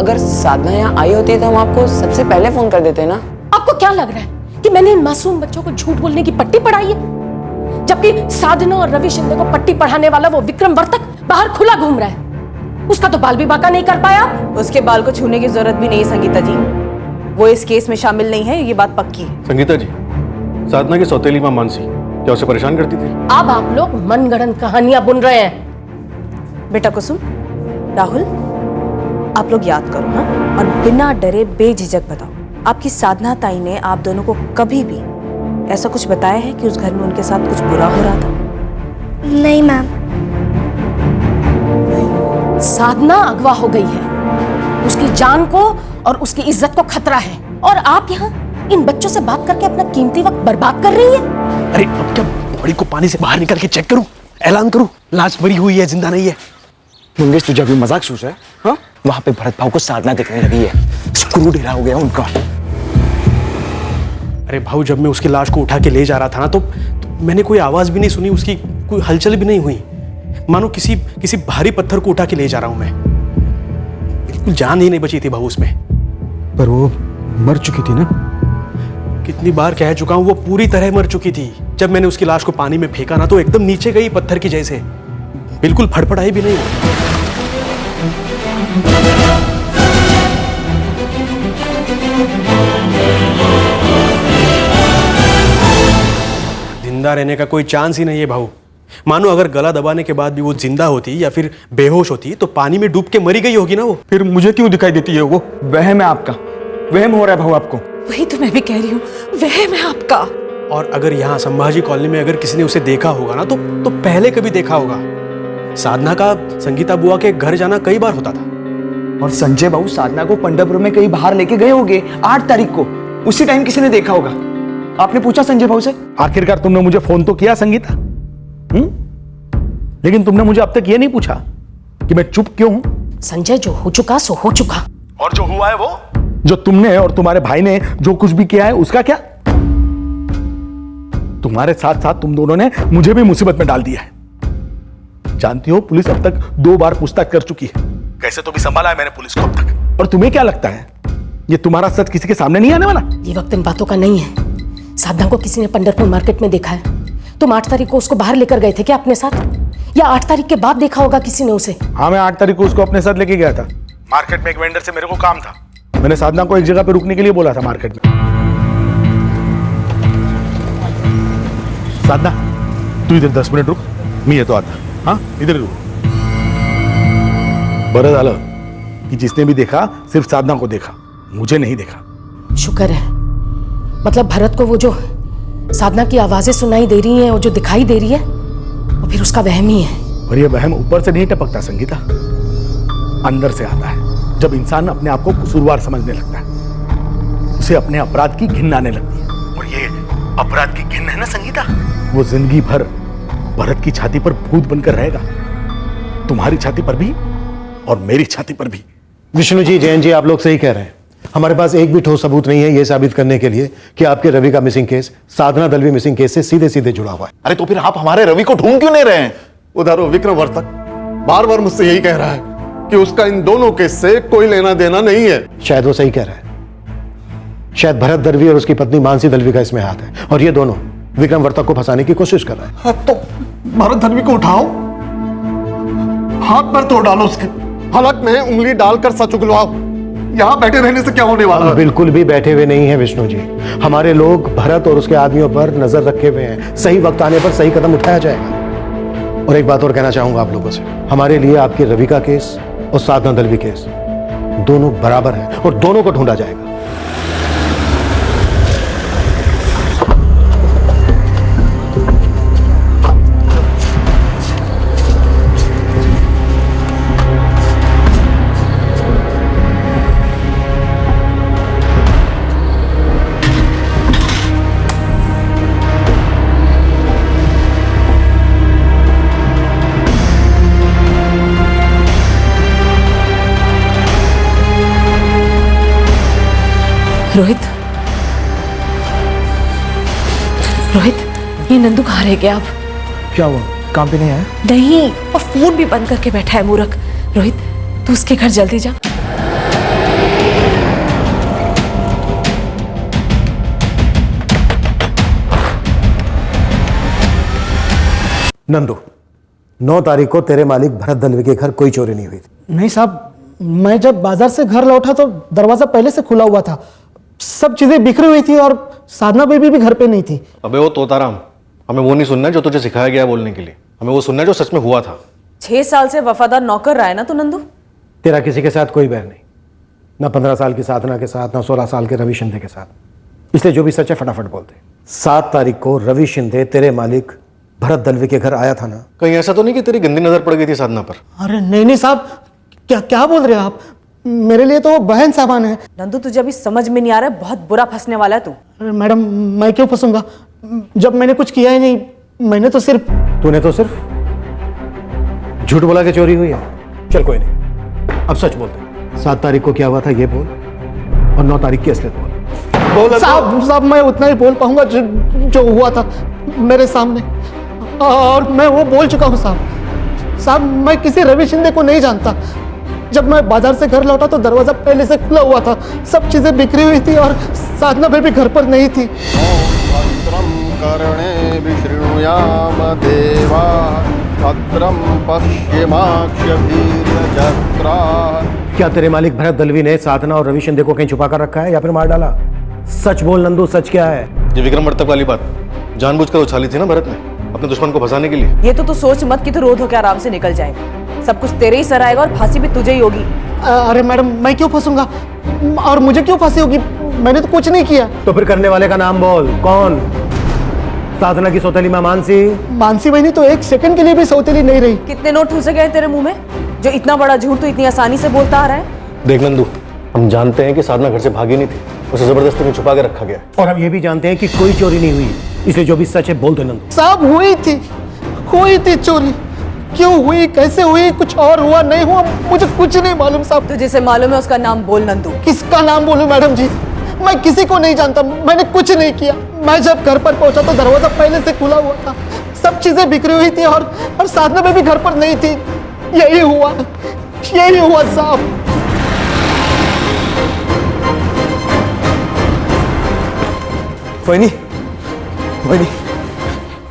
अगर साधना यहाँ आई होती तो हम आपको सबसे पहले फोन कर देते ना। आपको क्या लग रहा है कि मैंने इन मासूम बच्चों को झूठ बोलने की पट्टी पढ़ाई है, जबकि साधना और रवि शिंदे को पट्टी पढ़ाने वाला वो विक्रम वर्तक बाहर खुला घूम रहा है। उसका तो बाल भी बाका नहीं कर पाया। उसके बाल को छूने की जरूरत भी नहीं है संगीता जी, वो इस केस में शामिल नहीं है, ये बात पक्की है। संगीता जी, साधना की सौतेली मां मानसी क्या उसे परेशान करती थी? अब आप लोग मनगढ़ंत कहानियां बुन रहे हैं। बेटा कुसुम, राहुल, आप लोग याद करो हाँ, और बिना डरे बेझिझक बताओ, आपकी साधना ताई ने आप दोनों को कभी भी ऐसा कुछ बताया है कि उस घर में उनके साथ कुछ बुरा हो रहा था? नहीं मैम। साधना अगवा हो गई है, उसकी जान को और उसकी इज्जत को खतरा है, और आप यहाँ इन बच्चों से बात करके अपना कीमती वक्त बर्बाद कर रही है। अरे अब क्या बॉडी को पानी से बाहर निकाल के चेक करूं, ऐलान करूं लाश मरी हुई है जिंदा नहीं है? मंगेश तुझे अभी मजाक सोच रहा है? हाँ, वहां पे भरत भाव को साधना दिखने लगी है, स्क्रू ढीला हो गया उनका। अरे भाऊ, जब मैं उसकी लाश को उठा के ले जा रहा था ना, तो मैंने कोई आवाज भी नहीं सुनी, उसकी कोई हलचल भी नहीं हुई, मानो किसी भारी पत्थर को उठा के ले जा रहा हूं मैं। बिल्कुल जान ही नहीं बची थी भाऊ उसमें। पर वो मर चुकी थी ना? कितनी बार कह चुका हूं, वो पूरी तरह मर चुकी थी। जब मैंने उसकी लाश को पानी में फेंका ना, तो एकदम नीचे गई पत्थर की जैसे, बिल्कुल फड़फड़ाई भी नहीं। जिंदा रहने का कोई चांस ही नहीं है भाऊ। मानो अगर गला दबाने के बाद भी वो जिंदा होती या फिर बेहोश होती तो पानी में डूब के मरी गई होगी ना वो। फिर मुझे क्यों दिखाई देती है वो? वहम है आपका, वहम हो रहा है भाऊ आपको। वही तो मैं भी कह रही हूँ, वहम है आपका। और अगर यहाँ संभाजी कॉलोनी में अगर किसी ने उसे देखा होगा ना, तो पहले कभी देखा होगा। साधना का संगीता बुआ के घर जाना कई बार होता था। और संजय बाबू साधना को पंडरपुर में कहीं बाहर लेके गए होंगे 8 तारीख को, उसी टाइम किसी ने देखा होगा। आपने पूछा संजय बाबू से? आखिरकार तुमने मुझे फोन तो किया संगीता, लेकिन तुमने मुझे अब तक ये नहीं पूछा कि मैं चुप क्यों हूं। संजय, जो हो चुका सो हो चुका, और जो हुआ है वो, जो तुमने और तुम्हारे भाई ने जो कुछ भी किया है उसका क्या? तुम्हारे साथ साथ तुम दोनों ने मुझे भी मुसीबत में डाल दिया है। जानती हो, पुलिस अब तक 2 बार पूछताछ कर चुकी है। कैसे तो भी संभाला है मैंने पुलिस को अब तक। और तुम्हें क्या लगता है ये तुम्हारा सच किसी के सामने नहीं आने वाला? ये वक्त इन बातों का नहीं है। साधना को किसी ने पंडरपुर मार्केट में देखा है। तुम 8 तारीख को उसको बाहर लेकर गए थे क्या अपने साथ, या 8 तारीख के बाद देखा होगा किसी ने उसे? हाँ, मैं 8 तारीख को उसको अपने साथ लेके गया था। मार्केट में एक वेंडर से मेरे को काम था। मैंने साधना को एक जगह पे रुकने के लिए बोला था मार्केट में। साधना, तू इधर 10 मिनिट रुक, मी येतो आता। हाँ, इधर रुक। बरं झालं कि जिसने भी देखा सिर्फ साधना को देखा, मुझे नहीं देखा। शुक्र है, मतलब भरत को वो जो साधना की आवाजें सुनाई दे रही हैं और जो दिखाई दे रही है, वो फिर उसका वहम ही है। और ये वहम ऊपर से नहीं टपकता संगीता, अंदर से आता है। जब इंसान अपने आप को कसूरवार समझने लगता है, उसे अपने अपराध की घिन आने लगती है। और ये अपराध की घिन है ना संगीता, वो जिंदगी भर भरत की छाती पर भूत बनकर रहेगा। तुम्हारी छाती पर भी और मेरी छाती पर भी। विष्णु जी, जैन जी, आप लोग सही कह रहे हैं। हमारे पास एक भी ठोस सबूत नहीं है ये साबित करने के लिए कि आपके रवि का मिसिंग केस साधना दलवी मिसिंग केस से सीधे सीधे जुड़ा हुआ है। अरे तो फिर आप हमारे रवि को ढूंढ क्यों नहीं रहे हैं? उधर वो विक्रम वर्तक बार बार मुझसे यही कह रहा है कि उसका इन दोनों केस से कोई लेना देना नहीं है। शायद वो सही कह रहा है। शायद भरत दलवी और उसकी पत्नी मानसी दलवी का इसमें हाथ है, और ये दोनों विक्रम वर्तक को फंसाने की कोशिश कर रहे हैं। तो भरत दलवी को उठाओ, हाथ पर तोड़ डालो उसके, हलक में उंगली डालकर सच उगलवाओ। यहां बैठे रहने से क्या होने वाला है? बिल्कुल भी बैठे हुए नहीं है विष्णु जी। हमारे लोग भरत और उसके आदमियों पर नजर रखे हुए हैं। सही वक्त आने पर सही कदम उठाया जाएगा। और एक बात और कहना चाहूंगा आप लोगों से, हमारे लिए आपके रवि का केस और साधना दलवी केस दोनों बराबर हैं और दोनों को ढूंढा जाएगा। रोहित, रोहित, ये नंदू कहाँ रह गया अब? क्या हुआ, काम पे नहीं आया? नहीं, और फोन भी बंद करके बैठा है मूर्ख। रोहित, तू उसके घर जल्दी जा। नंदू, 9 तारीख को तेरे मालिक भरत दलवी के घर कोई चोरी नहीं हुई थी। नहीं साहब, मैं जब बाजार से घर लौटा तो दरवाजा पहले से खुला हुआ था। सब चीजें बिखरी हुई थी और साधना बेबी भी घर पे नहीं थी। अबे वो तोताराम, हमें वो नहीं सुनना है जो तुझे सिखाया गया है बोलने के लिए, हमें वो सुनना है जो सच में हुआ था। 6 साल से वफादार नौकर रहा है ना तू नंदू। तेरा किसी के साथ कोई बैर नहीं, ना 15 साल की साधना के साथ, ना 16 साल के रवि शिंदे के साथ। इसलिए जो भी सच है फटाफट बोलते। 7 तारीख को रवि शिंदे तेरे मालिक भरत दलवी के घर आया था ना? कहीं ऐसा तो नहीं कि तेरी गंदी नजर पड़ गई थी साधना पर? अरे नहीं साहब, क्या क्या बोल रहे हो आप? मेरे लिए तो वो बहन साहबान है। नंदू तुझे अभी समझ में नहीं आ रहा है, बहुत बुरा फंसने वाला है तू। अरे मैडम, मैं क्यों फंसूंगा जब मैंने कुछ किया ही नहीं। मैंने तो सिर्फ तूने तो सिर्फ झूठ बोला के चोरी हुई है। चल कोई नहीं, अब सच बोलते। 7 तारीख को क्या हुआ था ये बोल, और 9 तारीख की असलियत बोल। साहब मैं उतना ही बोल पाऊंगा जो हुआ था मेरे सामने, और मैं वो बोल चुका हूँ साहब। मैं किसी रवि शिंदे को नहीं जानता। जब मैं बाजार से घर लौटा तो दरवाजा पहले से खुला हुआ था, सब चीजें बिखरी हुई थी और साधना भी घर पर नहीं थी। कर्णे विशृणुयाम देवा भद्रम पश्येमाक्षभिर्यजत्रा। क्या तेरे मालिक भरत दलवी ने साधना और रवि शिंदे को कहीं छुपा कर रखा है या फिर मार डाला? सच बोल नंदू, सच क्या है? ये विक्रम वर्तक वाली बात जानबूझकर उछाली थी ना भरत ने, अपने दुश्मन को फंसाने के लिए। ये तो तू सोच मत कि तू रोध होकर आराम से निकल जाएगा। सब कुछ तेरे ही सर आएगा और फांसी भी तुझे ही होगी। अरे मैडम, मैं क्यों फंसूंगा और मुझे क्यों फांसी होगी? मैंने तो कुछ नहीं किया। तो फिर करने वाले का नाम बोल, कौन? साधना की सौतेली मां मानसी बहनी तो 1 सेकंड के लिए भी सौतेली नहीं रही। कितने नोट ठूसे गए तेरे मुंह में जो इतना बड़ा झूठ तू इतनी आसानी से बोलता आ रहा है? देख नंदू, हम जानते हैं कि साधना घर से भागी नहीं थी, उसे जबरदस्ती में छुपा के रखा गया। और हम ये भी जानते हैं कि कोई चोरी नहीं हुई, इसलिए जो भी सच है बोल दो नंदू। साहब हुई थी चोरी। क्यों हुई, कैसे हुई, कुछ और हुआ नहीं हुआ, मुझे कुछ नहीं मालूम साहब। तो जिसे मालूम है उसका नाम बोल नंदू। किसका नाम बोलूं मैडम जी? मैं किसी को नहीं जानता, मैंने कुछ नहीं किया। मैं जब घर पर पहुंचा तो दरवाजा पहले से खुला हुआ था, सब चीजें बिखरी हुई थी और साधना में भी घर पर नहीं थी। यही हुआ साहब।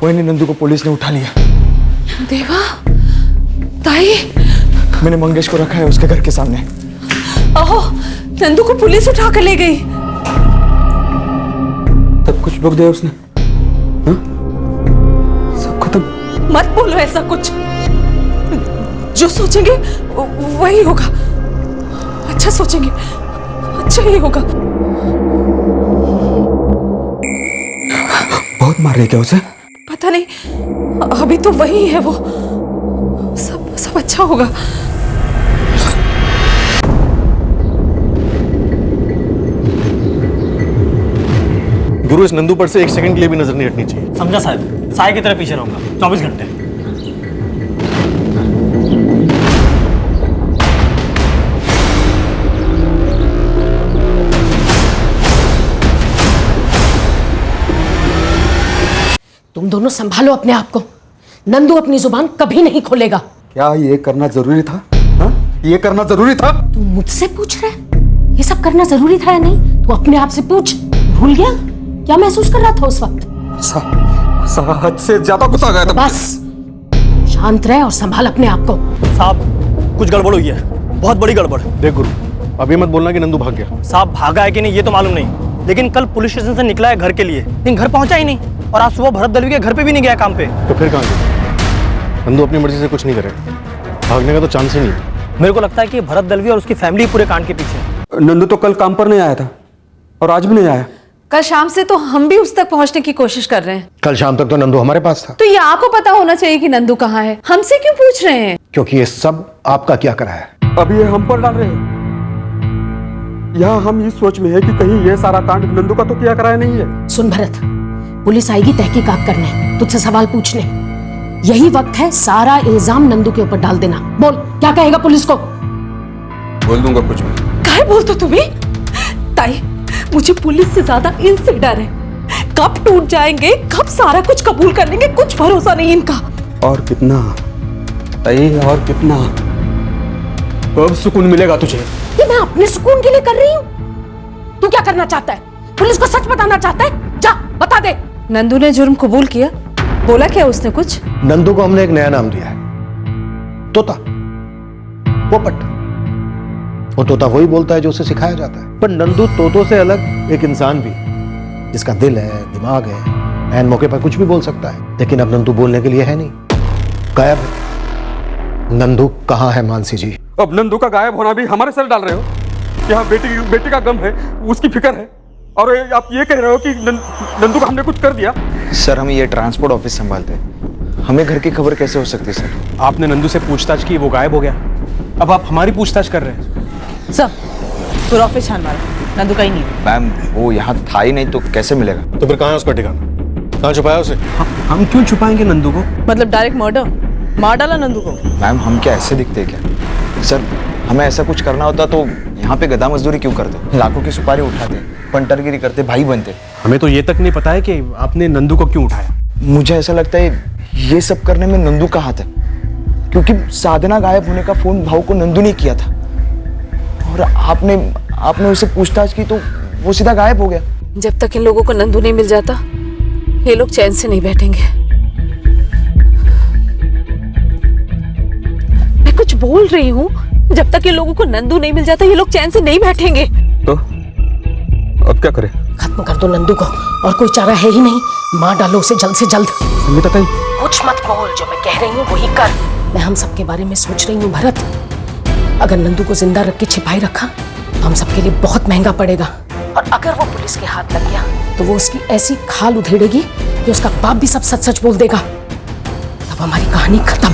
वही नंदू को पुलिस ने उठा लिया। देवा, ताई, मैंने मंगेश को रखा है उसके घर के सामने। ओहो, नंदू को पुलिस उठा कर ले गई। तब कुछ रोक दिया उसने? सब खत्म। मत बोलो ऐसा कुछ, जो सोचेंगे वही होगा। अच्छा सोचेंगे, अच्छा ही होगा। बहुत मार रही क्या उसे? पता नहीं, अभी तो वही है वो। सब अच्छा होगा। गुरु, इस नंदू पर से 1 सेकंड के लिए भी नजर नहीं हटनी चाहिए। समझा साहब, साय की तरह पीछे रहूंगा 24 घंटे। तुम दोनों संभालो अपने आप को। नंदू अपनी जुबान कभी नहीं खोलेगा। क्या ये करना जरूरी था? ये करना जरूरी था? तू मुझसे पूछ रहा है ये सब करना जरूरी था या नहीं? तू अपने आप से पूछ। भूल गया क्या महसूस कर रहा था उस वक्त? हद से ज्यादा गुस्सा आ गया था। बस शांत रह और संभाल अपने आप को। साहब, कुछ गड़बड़ हुई है, बहुत बड़ी गड़बड़। देख गुरु, अब ये मत बोलना कि नंदू भाग गया। साहब, भागा है कि नहीं ये तो मालूम नहीं, लेकिन कल पुलिस स्टेशन से निकला है घर के लिए, लेकिन घर पहुंचा ही नहीं, और आज सुबह भरत दलवी के घर पे भी नहीं गया काम पे। तो फिर कहाँ गया? नंदू अपनी मर्जी से कुछ नहीं करेगा, भागने का तो चांस ही नहीं। मेरे को लगता है कि भरत दलवी और उसकी फैमिली पूरे कांड के पीछे है। नंदू तो कल काम पर नहीं आया था और आज भी नहीं आया। कल शाम से तो हम भी उस तक पहुंचने की कोशिश कर रहे हैं। कल शाम तक तो नंदू हमारे पास था। तो ये आपको पता होना चाहिए कि नंदू कहाँ है। हमसे क्यों पूछ रहे हैं? क्योंकि ये सब आपका क्या करा है। अभी ये हम पर डाल रहे हैं। यहाँ हम इस सोच में है कि कहीं ये सारा कांड नंदू का तो किया कराया नहीं है। सुन भरत, पुलिस आएगी तहकीकात करने, तुझसे सवाल पूछने। यही वक्त है सारा इल्जाम नंदू के ऊपर डाल देना। बोल, क्या कहेगा पुलिस को? बोल दूंगा कुछ भी। काहे बोलते हो तुम्हें? ताई, मुझे पुलिस से ज्यादा इनसे डर है। कब टूट जाएंगे, कब सारा कुछ कबूल कर लेंगे, कुछ भरोसा नहीं इनका। और कितना और कितना कब सुकून मिलेगा तुझे? ये मैं अपने सुकून के लिए कर रही हूँ। तू क्या करना चाहता है? पुलिस को सच बताना चाहता है? जा बता दे। नंदू ने जुर्म कबूल किया। बोला क्या उसने कुछ? नंदू को हमने एक नया नाम दिया है, तोता, पोपट। वो तोता वही बोलता है जो उसे सिखाया जाता है। पर नंदू तोतों से अलग एक इंसान भी, जिसका दिल है, दिमाग है, ऐन मौके पर कुछ भी बोल सकता है, लेकिन अब नंदू बोलने के लिए है नहीं, गायब है। नंदू कहाँ है मानसी जी? अब नंदू का गायब होना भी हमारे सर डाल रहे हो? यहाँ बेटी का गम है, उसकी फिक्र है, और आप ये कह रहे हो कि नंदू का हमने कुछ कर दिया? सर हम ये ट्रांसपोर्ट ऑफिस संभालते हैं, हमें घर की खबर कैसे हो सकती है सर? आपने नंदू से पूछताछ की, वो गायब हो गया, अब आप हमारी पूछताछ कर रहे हैं। सर पूरा ऑफिस छान मारा, नंदू का ही नहीं। मैम वो यहाँ था ही नहीं तो कैसे मिलेगा? तो फिर कहाँ है उसका ठिकाना? कहाँ छुपाया उसे? हम क्यों छुपाएंगे नंदू को? मतलब डायरेक्ट मर्डर, मार डाला नंदू को? मैम हम क्या ऐसे दिखते हैं क्या? सर हमें ऐसा कुछ करना होता तो यहाँ पे गधा मजदूरी क्यों करते? लाखों की सुपारी उठाते, पंटरगिरी करते, भाई बनते। हमें तो ये तक नहीं पता है कि आपने नंदू को क्यों उठाया। मुझे ऐसा लगता है ये सब करने में नंदू का हाथ है, क्योंकि साधना गायब होने का फोन भाऊ को नंदू ने किया था, और आपने उससे पूछताछ की तो वो सीधा गायब हो गया। जब तक इन लोगों को नंदू नहीं मिल जाता ये लोग चैन से नहीं बैठेंगे। मैं कुछ बोल रही हूँ, जब तक ये लोगों को नंदू नहीं मिल जाता ये लोग चैन से नहीं बैठेंगे। तो अब क्या करें? खत्म कर दो नंदू को, और कोई चारा है ही नहीं, मार डालो उसे जल्द से जल्द। संगीता ताई कुछ मत बोल, जो मैं कह रही हूँ वही कर। मैं हम सबके बारे में सोच रही हूँ भरत, अगर नंदू को जिंदा रख के छिपाई रखा तो हम सबके लिए बहुत महंगा पड़ेगा, और अगर वो पुलिस के हाथ लग गया तो वो उसकी ऐसी खाल उधेड़ेगी कि उसका बाप भी सब सच सच बोल देगा, तब हमारी कहानी खत्म।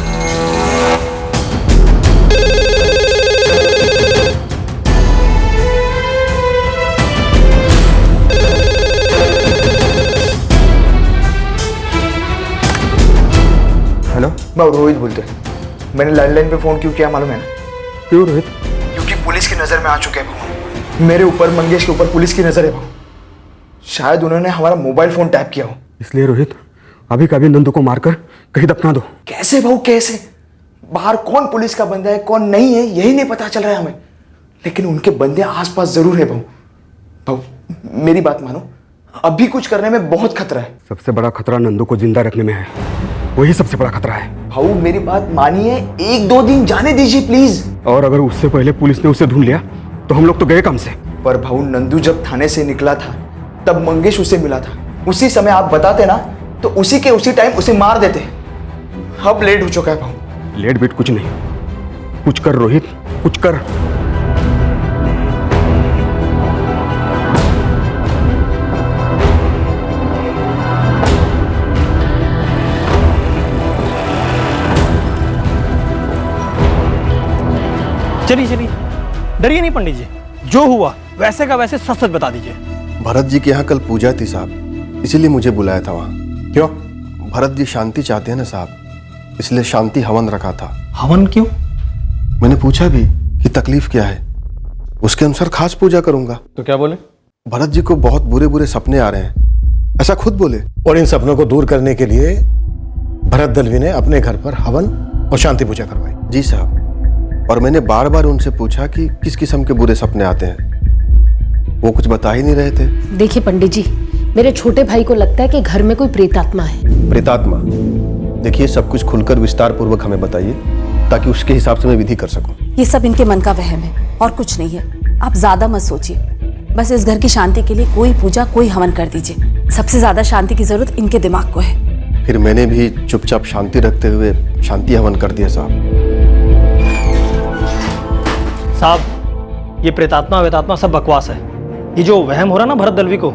हेलो, मैं रोहित बोलते। मैंने लैंडलाइन पे फोन क्यों किया मालूम है ना? क्यों रोहित? क्योंकि पुलिस की नजर में आ चुके हैं भाऊ। मेरे ऊपर, मंगेश के ऊपर पुलिस की नजर है भाऊ। शायद उन्होंने हमारा मोबाइल फोन टैप किया हो। इसलिए रोहित अभी कभी नंदू को मारकर कहीं दफना दो। कैसे भाऊ कैसे? बाहर कौन पुलिस का बंदा है कौन नहीं है यही नहीं पता चल रहा है हमें, लेकिन उनके बंदे आसपास जरूर है भाऊ। भाऊ मेरी बात मानो, अभी कुछ करने में बहुत खतरा है। सबसे बड़ा खतरा नंदू को जिंदा रखने में है, वही सबसे बड़ा खतरा है। भाऊ मेरी बात मानिए, 1-2 दिन जाने दीजिए प्लीज। और अगर उससे पहले पुलिस ने उसे ढूंढ लिया तो हम लोग तो गए कम से। पर भाऊ नंदू जब थाने से निकला था तब मंगेश उसे मिला था, उसी समय आप बताते ना तो उसी के उसी टाइम उसे मार देते। अब लेट हो चुका है भाऊ। लेट बेट कुछ नहीं, कुछ कर रोहित, कुछ कर। चलिए चलिए, डरिए नहीं पंडित जी, जो हुआ वैसे का वैसे सच सच बता दीजिए। भरत जी के यहाँ कल पूजा थी साहब, इसीलिए मुझे बुलाया था वहाँ। क्यों? भरत जी शांति चाहते हैं ना साहब, इसलिए शांति हवन रखा था। हवन क्यों? मैंने पूछा भी कि तकलीफ क्या है, उसके अनुसार खास पूजा करूंगा। तो क्या बोले? भरत जी को बहुत बुरे बुरे सपने आ रहे हैं, ऐसा खुद बोले। और इन सपनों को दूर करने के लिए भरत दलवी ने अपने घर पर हवन और शांति पूजा करवाई। जी साहब, और मैंने बार बार उनसे पूछा कि किस किस्म के बुरे सपने आते हैं, वो कुछ बता ही नहीं रहे थे। देखिए पंडित जी, मेरे छोटे भाई को लगता है कि घर में कोई प्रेतात्मा है। प्रेतात्मा? देखिए सब कुछ खुलकर विस्तार पूर्वक हमें बताइए, ताकि उसके हिसाब से मैं विधि कर सकूं। ये सब इनके मन का वहम है और कुछ नहीं है, आप ज्यादा मत सोचिए। बस इस घर की शांति के लिए कोई पूजा कोई हवन कर दीजिए। सबसे ज्यादा शांति की जरूरत इनके दिमाग को है। फिर मैंने भी चुपचाप शांति रखते हुए शांति हवन कर दिया साहब। साहब ये प्रेतात्मा वेतात्मा सब बकवास है। ये जो वहम हो रहा ना भरत दलवी को,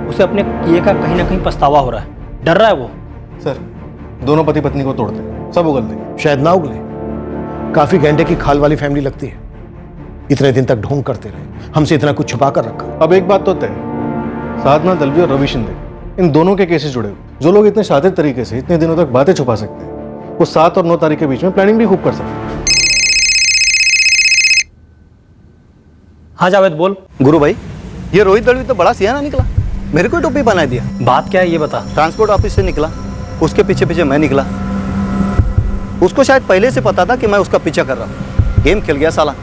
उसे अपने किए का कहीं ना कहीं पछतावा हो रहा है, डर रहा है वो। सर दोनों पति पत्नी को तोड़ते सब उगलते। शायद ना उगले, काफी घंटे की खाल वाली फैमिली लगती है। इतने दिन तक ढोंग करते रहे, हमसे इतना कुछ छुपा कर रखा। अब एक बात तो तय, साधना दलवी और रवि शिंदे, इन दोनों के केसेस जुड़े हुए। जो लोग इतने शातिर तरीके से इतने दिनों तक बातें छुपा सकते हैं, वो 7 और 9 तारीख के बीच में प्लानिंग भी खूब कर सकते हैं। हाँ जावेद बोल। गुरु भाई, ये रोहित दलवी तो बड़ा सियाना निकला, मेरे को टोपी बना दिया। बात क्या है ये बता। ट्रांसपोर्ट ऑफिस से निकला, उसके पीछे पीछे मैं निकला। उसको शायद पहले से पता था कि मैं उसका पीछा कर रहा हूँ। गेम खेल गया साला।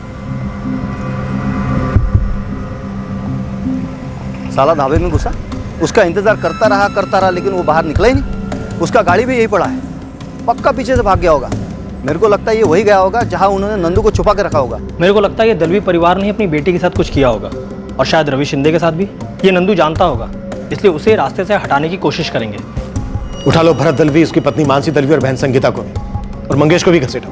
साला ढाबे में घुसा, उसका इंतजार करता रहा, लेकिन वो बाहर निकला ही नहीं। उसका गाड़ी भी यही पड़ा है, पक्का पीछे से भाग गया होगा। मेरे को लगता है ये वही गया होगा जहां उन्होंने नंदू को छुपा के रखा होगा। मेरे को लगता है ये दलवी परिवार ने अपनी बेटी के साथ कुछ किया होगा, और शायद रवि शिंदे के साथ भी। ये नंदू जानता होगा, इसलिए उसे रास्ते से हटाने की कोशिश करेंगे। उठा लो भरत दलवी, उसकी पत्नी मानसी दलवी और बहन संगीता को, और मंगेश को भी घसीटो।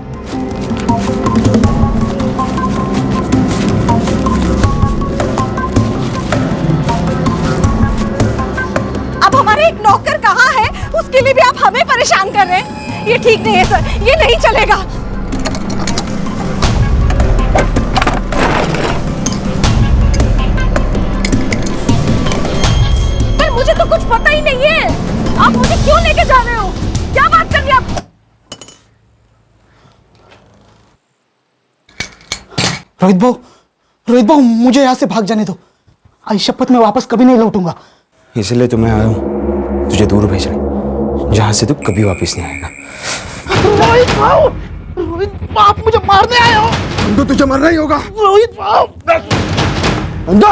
अब हमारे एक नौकर कहाँ है, उसके लिए भी आप हमें परेशान कर रहे हैं। ये ठीक नहीं है सर, ये नहीं चलेगा। पर मुझे तो कुछ पता ही नहीं है, आप मुझे क्यों लेके जा रहे हो? क्या बात कर रही आप? रोहित भाऊ मुझे यहाँ से भाग जाने दो। आई शपथ मैं वापस कभी नहीं लौटूंगा। इसलिए तो मैं आया हूँ तुझे दूर भेजने, जहाँ से तू कभी वापस नहीं आएगा। रोहित भाऊ आप मुझे मारने आए हो। नंदू तुझे मरना ही होगा। रोहित भाऊ नंदू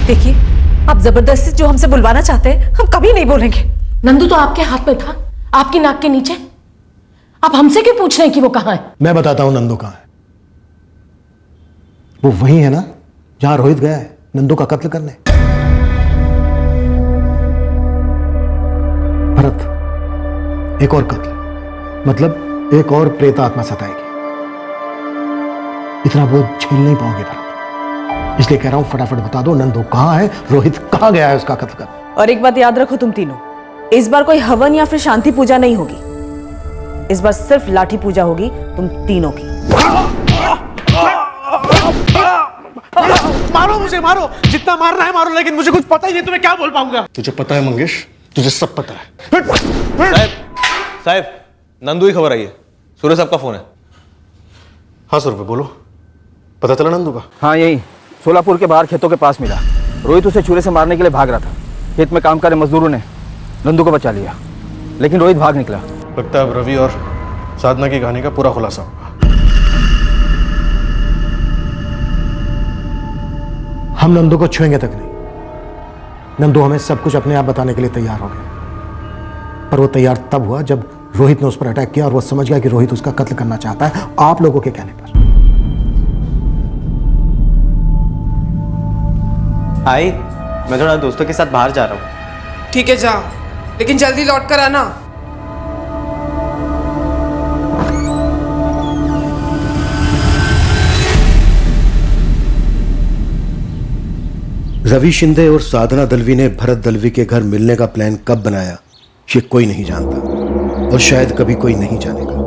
देखिए, आप जबरदस्ती जो हमसे बुलवाना चाहते हैं हम कभी नहीं बोलेंगे। नंदू तो आपके हाथ में था, आपकी नाक के नीचे। आप हमसे क्यों पूछ रहे हैं कि वो कहाँ है? मैं बताता हूं नंदू कहां है। वो वही है ना जहां रोहित गया है नंदू का कत्ल करने। भरत, एक और कत्ल, मतलब एक और प्रेत आत्मा सताएगी। इतना बोझ झेल नहीं पाओगे भरत, इसलिए कह रहा हूं फटाफट बता दो नंदू कहां है, रोहित कहां गया है उसका कत्ल कर। और एक बात याद रखो तुम तीनों, इस बार कोई हवन या फिर शांति पूजा नहीं होगी, इस बार सिर्फ लाठी पूजा होगी तुम तीनों की। मारो मुझे, मारो जितना मारना है मारो, लेकिन मुझे कुछ पता ही नहीं, तुम्हें क्या बोल पाऊंगा। तुझे पता है मंगेश, तुझे सब पता है। साहब नंदू की खबर आई है, सूर्य साहब का फोन है। हाँ सूर्य बोलो, पता चला नंदू का? हाँ यही सोलापुर के बाहर खेतों के पास मिला। रोहित उसे छुरे से मारने के लिए भाग रहा था। खेत में काम कर रहे मजदूरों ने नंदू को बचा लिया, लेकिन रोहित भाग निकला। लगता है अब रवि और साधना की कहानी का पूरा खुलासा होगा। हम नंदू को छुएंगे तक नहीं। नंदू हमें सब कुछ अपने आप बताने के लिए तैयार हो गया, पर वो तैयार तब हुआ जब रोहित ने उस पर अटैक किया और वो समझ गया कि रोहित उसका कत्ल करना चाहता है आप लोगों के कहने पर। आई, मैं थोड़ा दोस्तों के साथ बाहर जा रहा हूँ। ठीक है जा, लेकिन जल्दी लौट कर आना। रवि शिंदे और साधना दलवी ने भरत दलवी के घर मिलने का प्लान कब बनाया ये कोई नहीं जानता, और शायद कभी कोई नहीं जानेगा।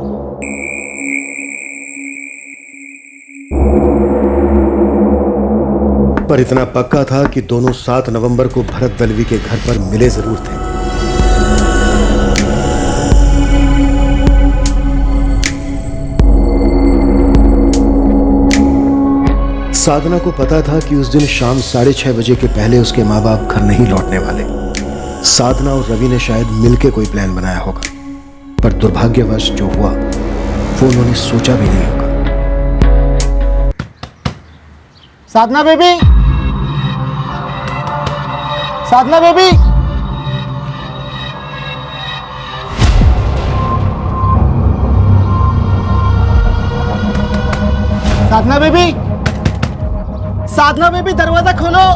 पर इतना पक्का था कि दोनों 7 नवंबर को भरत दलवी के घर पर मिले जरूर थे। साधना को पता था कि उस दिन शाम 6:30 बजे के पहले उसके माँ बाप घर नहीं लौटने वाले। साधना और रवि ने शायद मिलकर कोई प्लान बनाया होगा, पर दुर्भाग्यवश जो हुआ वो उन्होंने सोचा भी नहीं होगा। साधना बेबी, साधना बेबी, साधना बेबी, साधना बेबी दरवाजा खोलो।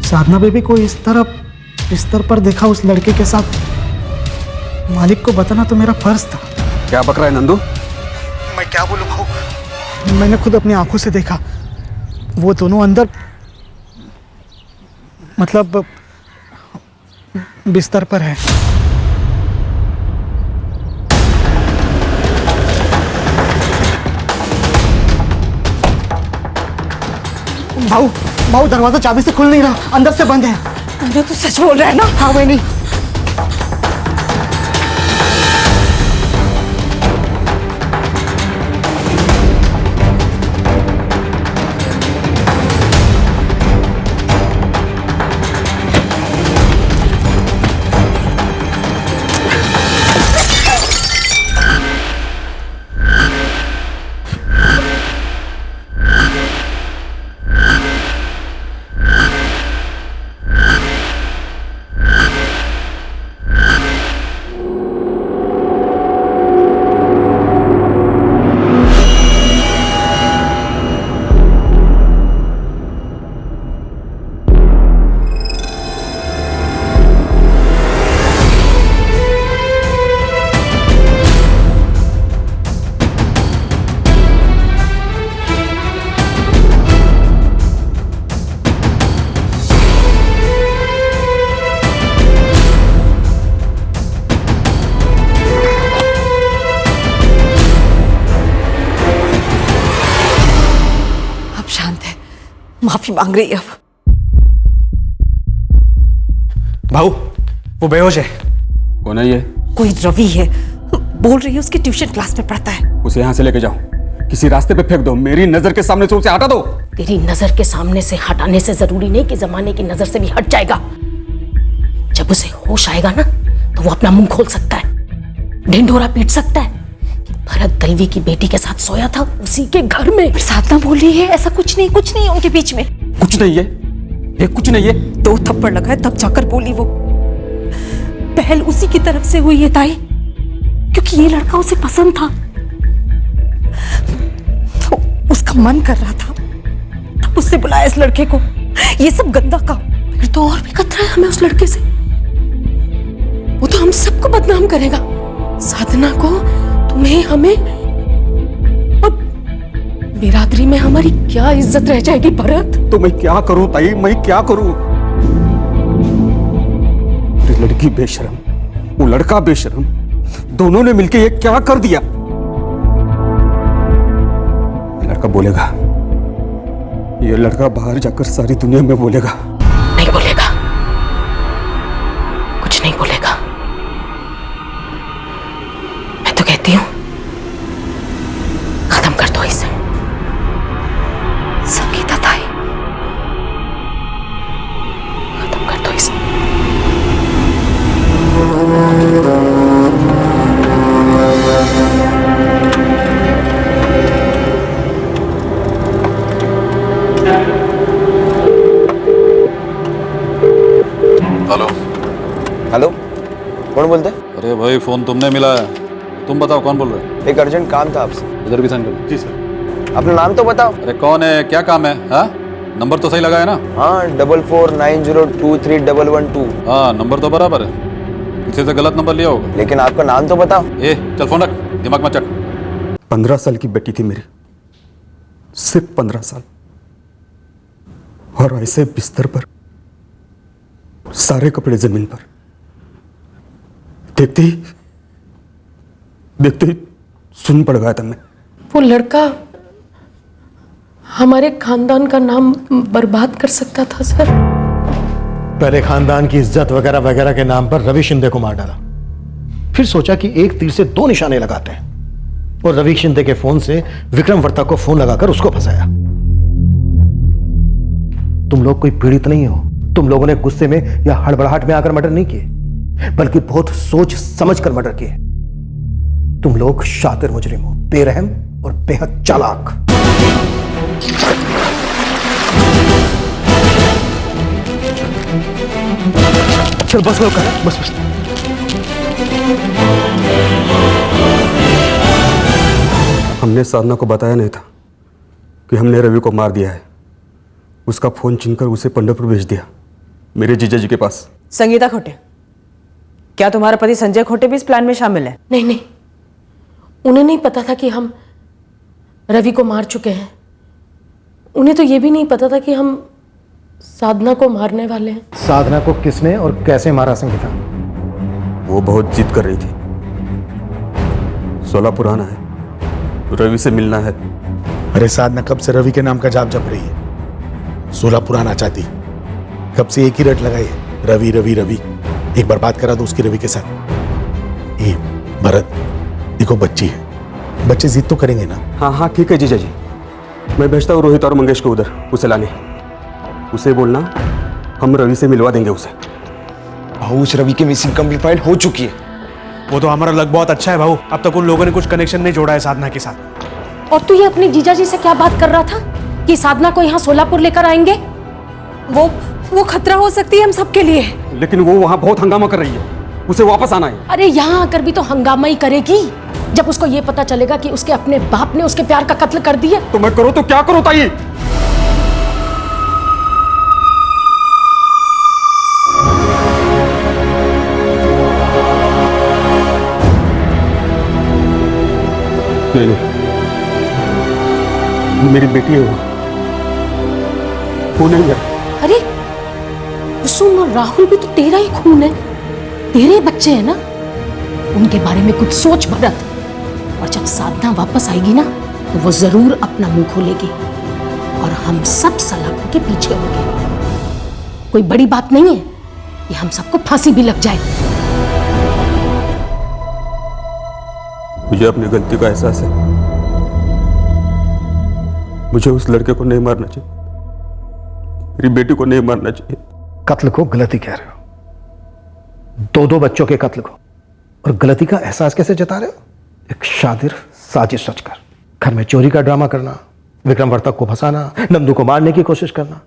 साधना बेबी को इस तरह बिस्तर पर देखा उस लड़के के साथ, मालिक को बताना तो मेरा फर्ज था। क्या बक रहा है नंदू? मैं क्या बोलूं भाऊ, मैंने खुद अपनी आंखों से देखा वो दोनों अंदर, मतलब बिस्तर पर है। भाऊ भाऊ दरवाजा चाबी से खुल नहीं रहा, अंदर से बंद है। मुझे तो सच बोल रहा है ना? हाँ मैं नहीं। माफी मांग रही है अब। भाऊ वो बेहोश है। कौन है ये? कोई रवि है, बोल रही है उसकी ट्यूशन क्लास में पढ़ता है। उसे यहाँ से लेके जाओ, किसी रास्ते पे फेंक दो, मेरी नजर के सामने से उसे हटा दो। तेरी नजर के सामने से हटाने से जरूरी नहीं कि जमाने की नजर से भी हट जाएगा। जब उसे होश आएगा ना तो वो अपना मुंह खोल सकता है, ढिंढोरा पीट सकता है कि भरत दलवी की बेटी के साथ सोया था उसी के घर में। साधना बोल रही है ऐसा कुछ नहीं है उनके बीच में। कुछ नहीं है, ये कुछ नहीं है। 2 थप्पड़ लगाए तब जाकर बोली वो। पहल उसी की तरफ से हुई है ताई, क्योंकि ये लड़का उसे पसंद था, तो उसका मन कर रहा था, तब उसने बुलाया इस लड़के को। ये सब गंदा काम। फिर तो और भी खतरा है हमें उस लड़के से। वो तो हम सबको बदनाम करेगा, साधना को, तुम्हें, हमें, और बिरादरी में हमारी क्या इज्जत रह जाएगी भरत। तो मैं क्या करूं ताई, मैं क्या करूं? लड़की बेशरम, वो लड़का बेशरम, दोनों ने मिलके ये क्या कर दिया? लड़का बोलेगा, ये लड़का बाहर जाकर सारी दुनिया में बोलेगा। नहीं बोलेगा, कुछ नहीं बोलेगा। मैं तो कहती हूं खत्म कर दो इसे। संगीता ताई, खत्म कर दो इसे। हेलो हेलो, कौन बोलते? अरे भाई फोन तुमने मिला है, तुम बताओ कौन बोल रहे हो? एक अर्जेंट काम था आपसे। इधर भी साइन करो। जी सर। अपना नाम तो बताओ। अरे कौन है, क्या काम है? हाँ, नंबर तो सही लगा है ना? हाँ, 4490231112। हाँ, नंबर तो बराबर है, किसी से गलत नंबर लिया होगा। लेकिन आपका नाम तो बताओ। ए चल फोन रख, दिमाग मत चट। 15 साल की बेटी थी मेरी, सिर्फ 15 साल, और ऐसे बिस्तर पर, सारे कपड़े जमीन पर। देखते ही सुन पड़ गया था मैं। वो लड़का हमारे खानदान का नाम बर्बाद कर सकता था सर। पहले खानदान की इज्जत वगैरह वगैरह के नाम पर रवि शिंदे को मार डाला, फिर सोचा कि एक तीर से 2 निशाने लगाते हैं, और रवि शिंदे के फोन से विक्रम वर्ता को फोन लगाकर उसको फंसाया। तुम लोग कोई पीड़ित नहीं हो, तुम लोगों ने गुस्से में या हड़बड़ाहट में आकर मर्डर नहीं किए, बल्कि बहुत सोच समझ कर मर्डर किए। तुम लोग शातिर मुजरिम हो, बेरहम और बेहद चालाक। चल बस लो कर, बस। हमने साधना को बताया नहीं था कि हमने रवि को मार दिया है। उसका फोन छीनकर उसे पंढरपुर भेज दिया, मेरे जीजा जी के पास। संगीता खोटे, क्या तुम्हारा पति संजय खोटे भी इस प्लान में शामिल है? नहीं, उन्हें नहीं पता था कि हम रवि को मार चुके हैं। उन्हें तो ये भी नहीं पता था कि हम साधना को मारने वाले हैं। साधना को किसने और कैसे मारा संगीता? वो बहुत जिद कर रही थी, 16 पुराना है, रवि से मिलना है। अरे साधना कब से रवि के नाम का जाप जप रही है, 16 पुराना चाहती, कब से एक ही रट लगाई है। रवि रवि रवि, एक बार बात करा दो उसकी रवि के साथ। ये भरत, देखो बच्ची है, बच्चे जिद तो करेंगे ना। हाँ हाँ ठीक है जीजा जी, मैं भेजता हूँ रोहित और मंगेश को उधर उसे लाने। उसे बोलना हम रवि से मिलवा देंगे उसे। भाऊ उस रवि की मिसिंग कंप्लेंट फाइल हो चुकी है। वो तो हमारा लक बहुत अच्छा है भाऊ, अब तक उन लोगों ने कुछ कनेक्शन नहीं जोड़ा है साधना के साथ। और तू ये अपने जीजा जी से क्या बात कर रहा था कि साधना को यहाँ सोलापुर लेकर आएंगे? वो खतरा हो सकती है हम सबके लिए। लेकिन वो वहाँ बहुत हंगामा कर रही है, उसे वापस आना है। अरे यहाँ आकर भी तो हंगामा ही करेगी जब उसको ये पता चलेगा कि उसके अपने बाप ने उसके प्यार का कत्ल कर दिया। तो मैं करूँ तो क्या करूँ ताई? नहीं, मेरी बेटी है वो नहीं है। अरे कुसुम और राहुल भी तो तेरा ही खून है, तेरे बच्चे हैं ना, उनके बारे में कुछ सोच भरत। और जब साधना वापस आएगी ना तो वो जरूर अपना मुंह खोलेगी और हम सब सलाखों के पीछे होंगे। कोई बड़ी बात नहीं है कि हम सबको फांसी भी लग जाए। मुझे अपनी गलती का एहसास है, मुझे उस लड़के को नहीं मारना चाहिए, मेरी बेटी को नहीं मारना चाहिए। कत्ल को गलती कह रहे हो, दो बच्चों के कत्ल को, और गलती का एहसास कैसे जता रहे हो? एक शातिर साजिश रचकर घर में चोरी का ड्रामा करना, विक्रम वर्तक को फंसाना, नंदू को मारने की कोशिश करना।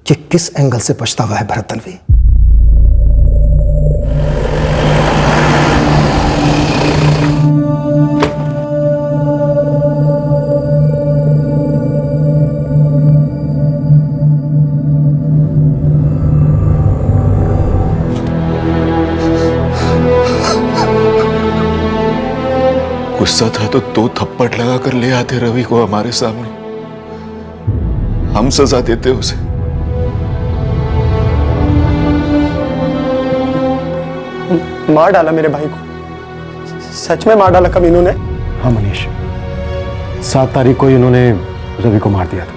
ये किस एंगल से पछतावा है भरत दलवी? गुस्सा था तो 2 थप्पड़ लगाकर ले आते रवि को हमारे सामने, हम सजा देते उसे। मार डाला मेरे भाई को, सच में मार डाला कब इन्होंने? हाँ मनीष, 7 तारीख को इन्होंने रवि को मार दिया था।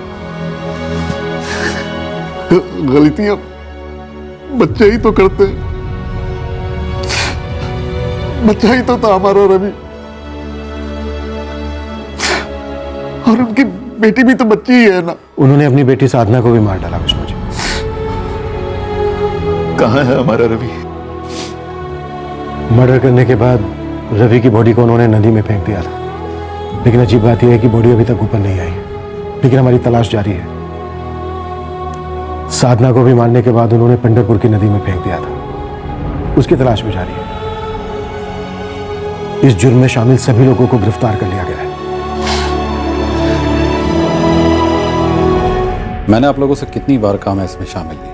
गलतियां बच्चे ही तो करते हैं, बच्चा ही तो था हमारा रवि, और उनकी बेटी भी तो बच्ची ही है ना। उन्होंने अपनी बेटी साधना को भी मार डाला विष्णु जी। कहाँ है हमारा रवि? मर्डर करने के बाद रवि की बॉडी को उन्होंने नदी में फेंक दिया था, लेकिन अजीब बात यह है कि बॉडी अभी तक ऊपर नहीं आई, लेकिन हमारी तलाश जारी है। साधना को भी मारने के बाद उन्होंने पंढरपुर की नदी में फेंक दिया था, उसकी तलाश भी जारी है। इस जुर्म में शामिल सभी लोगों को गिरफ्तार कर लिया गया है। मैंने आप लोगों से कितनी बार कहा मैं इसमें शामिल नहीं,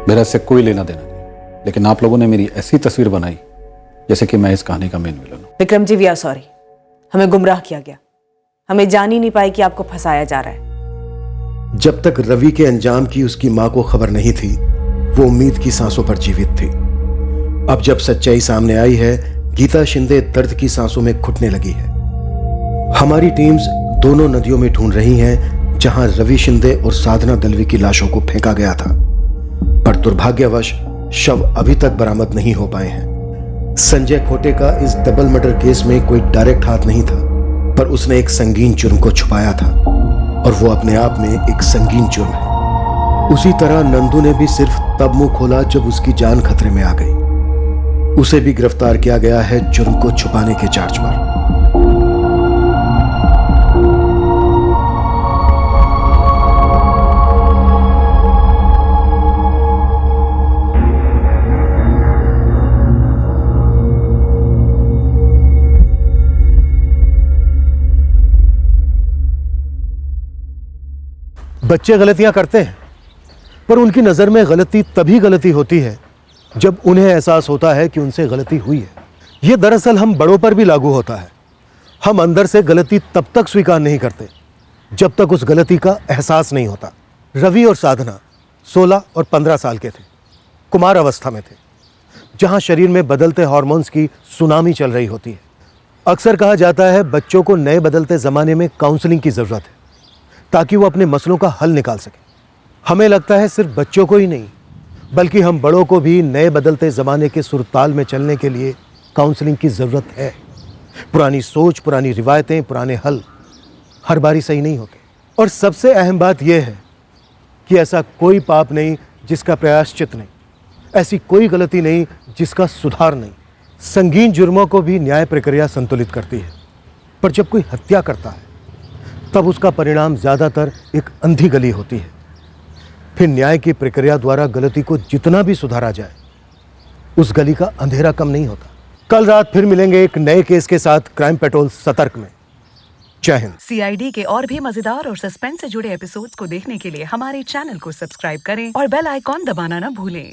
मेरा इससे कोई लेना देना नहीं, लेकिन आप लोगों ने मेरी ऐसी तस्वीर बनाई जैसे कि मैं इस कहानी का मेन विलन हूं। Vikram ji we are sorry, हमें गुमराह किया गया, हमें जान ही नहीं पाई कि आपको फंसाया जा रहा है। जब तक रवि के अंजाम की उसकी मां को खबर नहीं थी, वो उम्मीद की सांसों पर जीवित थी। अब जब सच्चाई सामने आई है, गीता शिंदे दर्द की सांसों में घुटने लगी है। हमारी टीम्स दोनों नदियों में ढूंढ रही हैं जहां रवि शिंदे और साधना दलवी की लाशों को फेंका गया था, पर दुर्भाग्यवश शव अभी तक बरामद नहीं हो पाए हैं। संजय खोटे का इस डबल मर्डर केस में कोई डायरेक्ट हाथ नहीं था, पर उसने एक संगीन जुर्म को छुपाया था, और वो अपने आप में एक संगीन जुर्म है। उसी तरह नंदू ने भी सिर्फ तब मुंह खोला जब उसकी जान खतरे में आ गई। उसे भी गिरफ्तार किया गया है जुर्म को छुपाने के चार्ज पर। बच्चे गलतियां करते हैं, पर उनकी नज़र में गलती तभी गलती होती है जब उन्हें एहसास होता है कि उनसे गलती हुई है। यह दरअसल हम बड़ों पर भी लागू होता है। हम अंदर से गलती तब तक स्वीकार नहीं करते जब तक उस गलती का एहसास नहीं होता। रवि और साधना 16 और 15 साल के थे, कुमार अवस्था में थे, जहां शरीर में बदलते हार्मोन्स की सुनामी चल रही होती है। अक्सर कहा जाता है बच्चों को नए बदलते ज़माने में काउंसलिंग की ज़रूरत है ताकि वो अपने मसलों का हल निकाल सके। हमें लगता है सिर्फ बच्चों को ही नहीं, बल्कि हम बड़ों को भी नए बदलते जमाने के सुरताल में चलने के लिए काउंसलिंग की जरूरत है। पुरानी सोच, पुरानी रिवायतें, पुराने हल हर बारी सही नहीं होते। और सबसे अहम बात यह है कि ऐसा कोई पाप नहीं जिसका प्रायश्चित नहीं, ऐसी कोई गलती नहीं जिसका सुधार नहीं। संगीन जुर्मों को भी न्याय प्रक्रिया संतुलित करती है, पर जब कोई हत्या करता है तब उसका परिणाम ज्यादातर एक अंधी गली होती है। फिर न्याय की प्रक्रिया द्वारा गलती को जितना भी सुधारा जाए, उस गली का अंधेरा कम नहीं होता। कल रात फिर मिलेंगे एक नए केस के साथ क्राइम पेट्रोल सतर्क में। जय हिंद। CID के और भी मजेदार और सस्पेंस से जुड़े एपिसोड्स को देखने के लिए हमारे चैनल को सब्सक्राइब करें और बेल आइकॉन दबाना ना भूलें।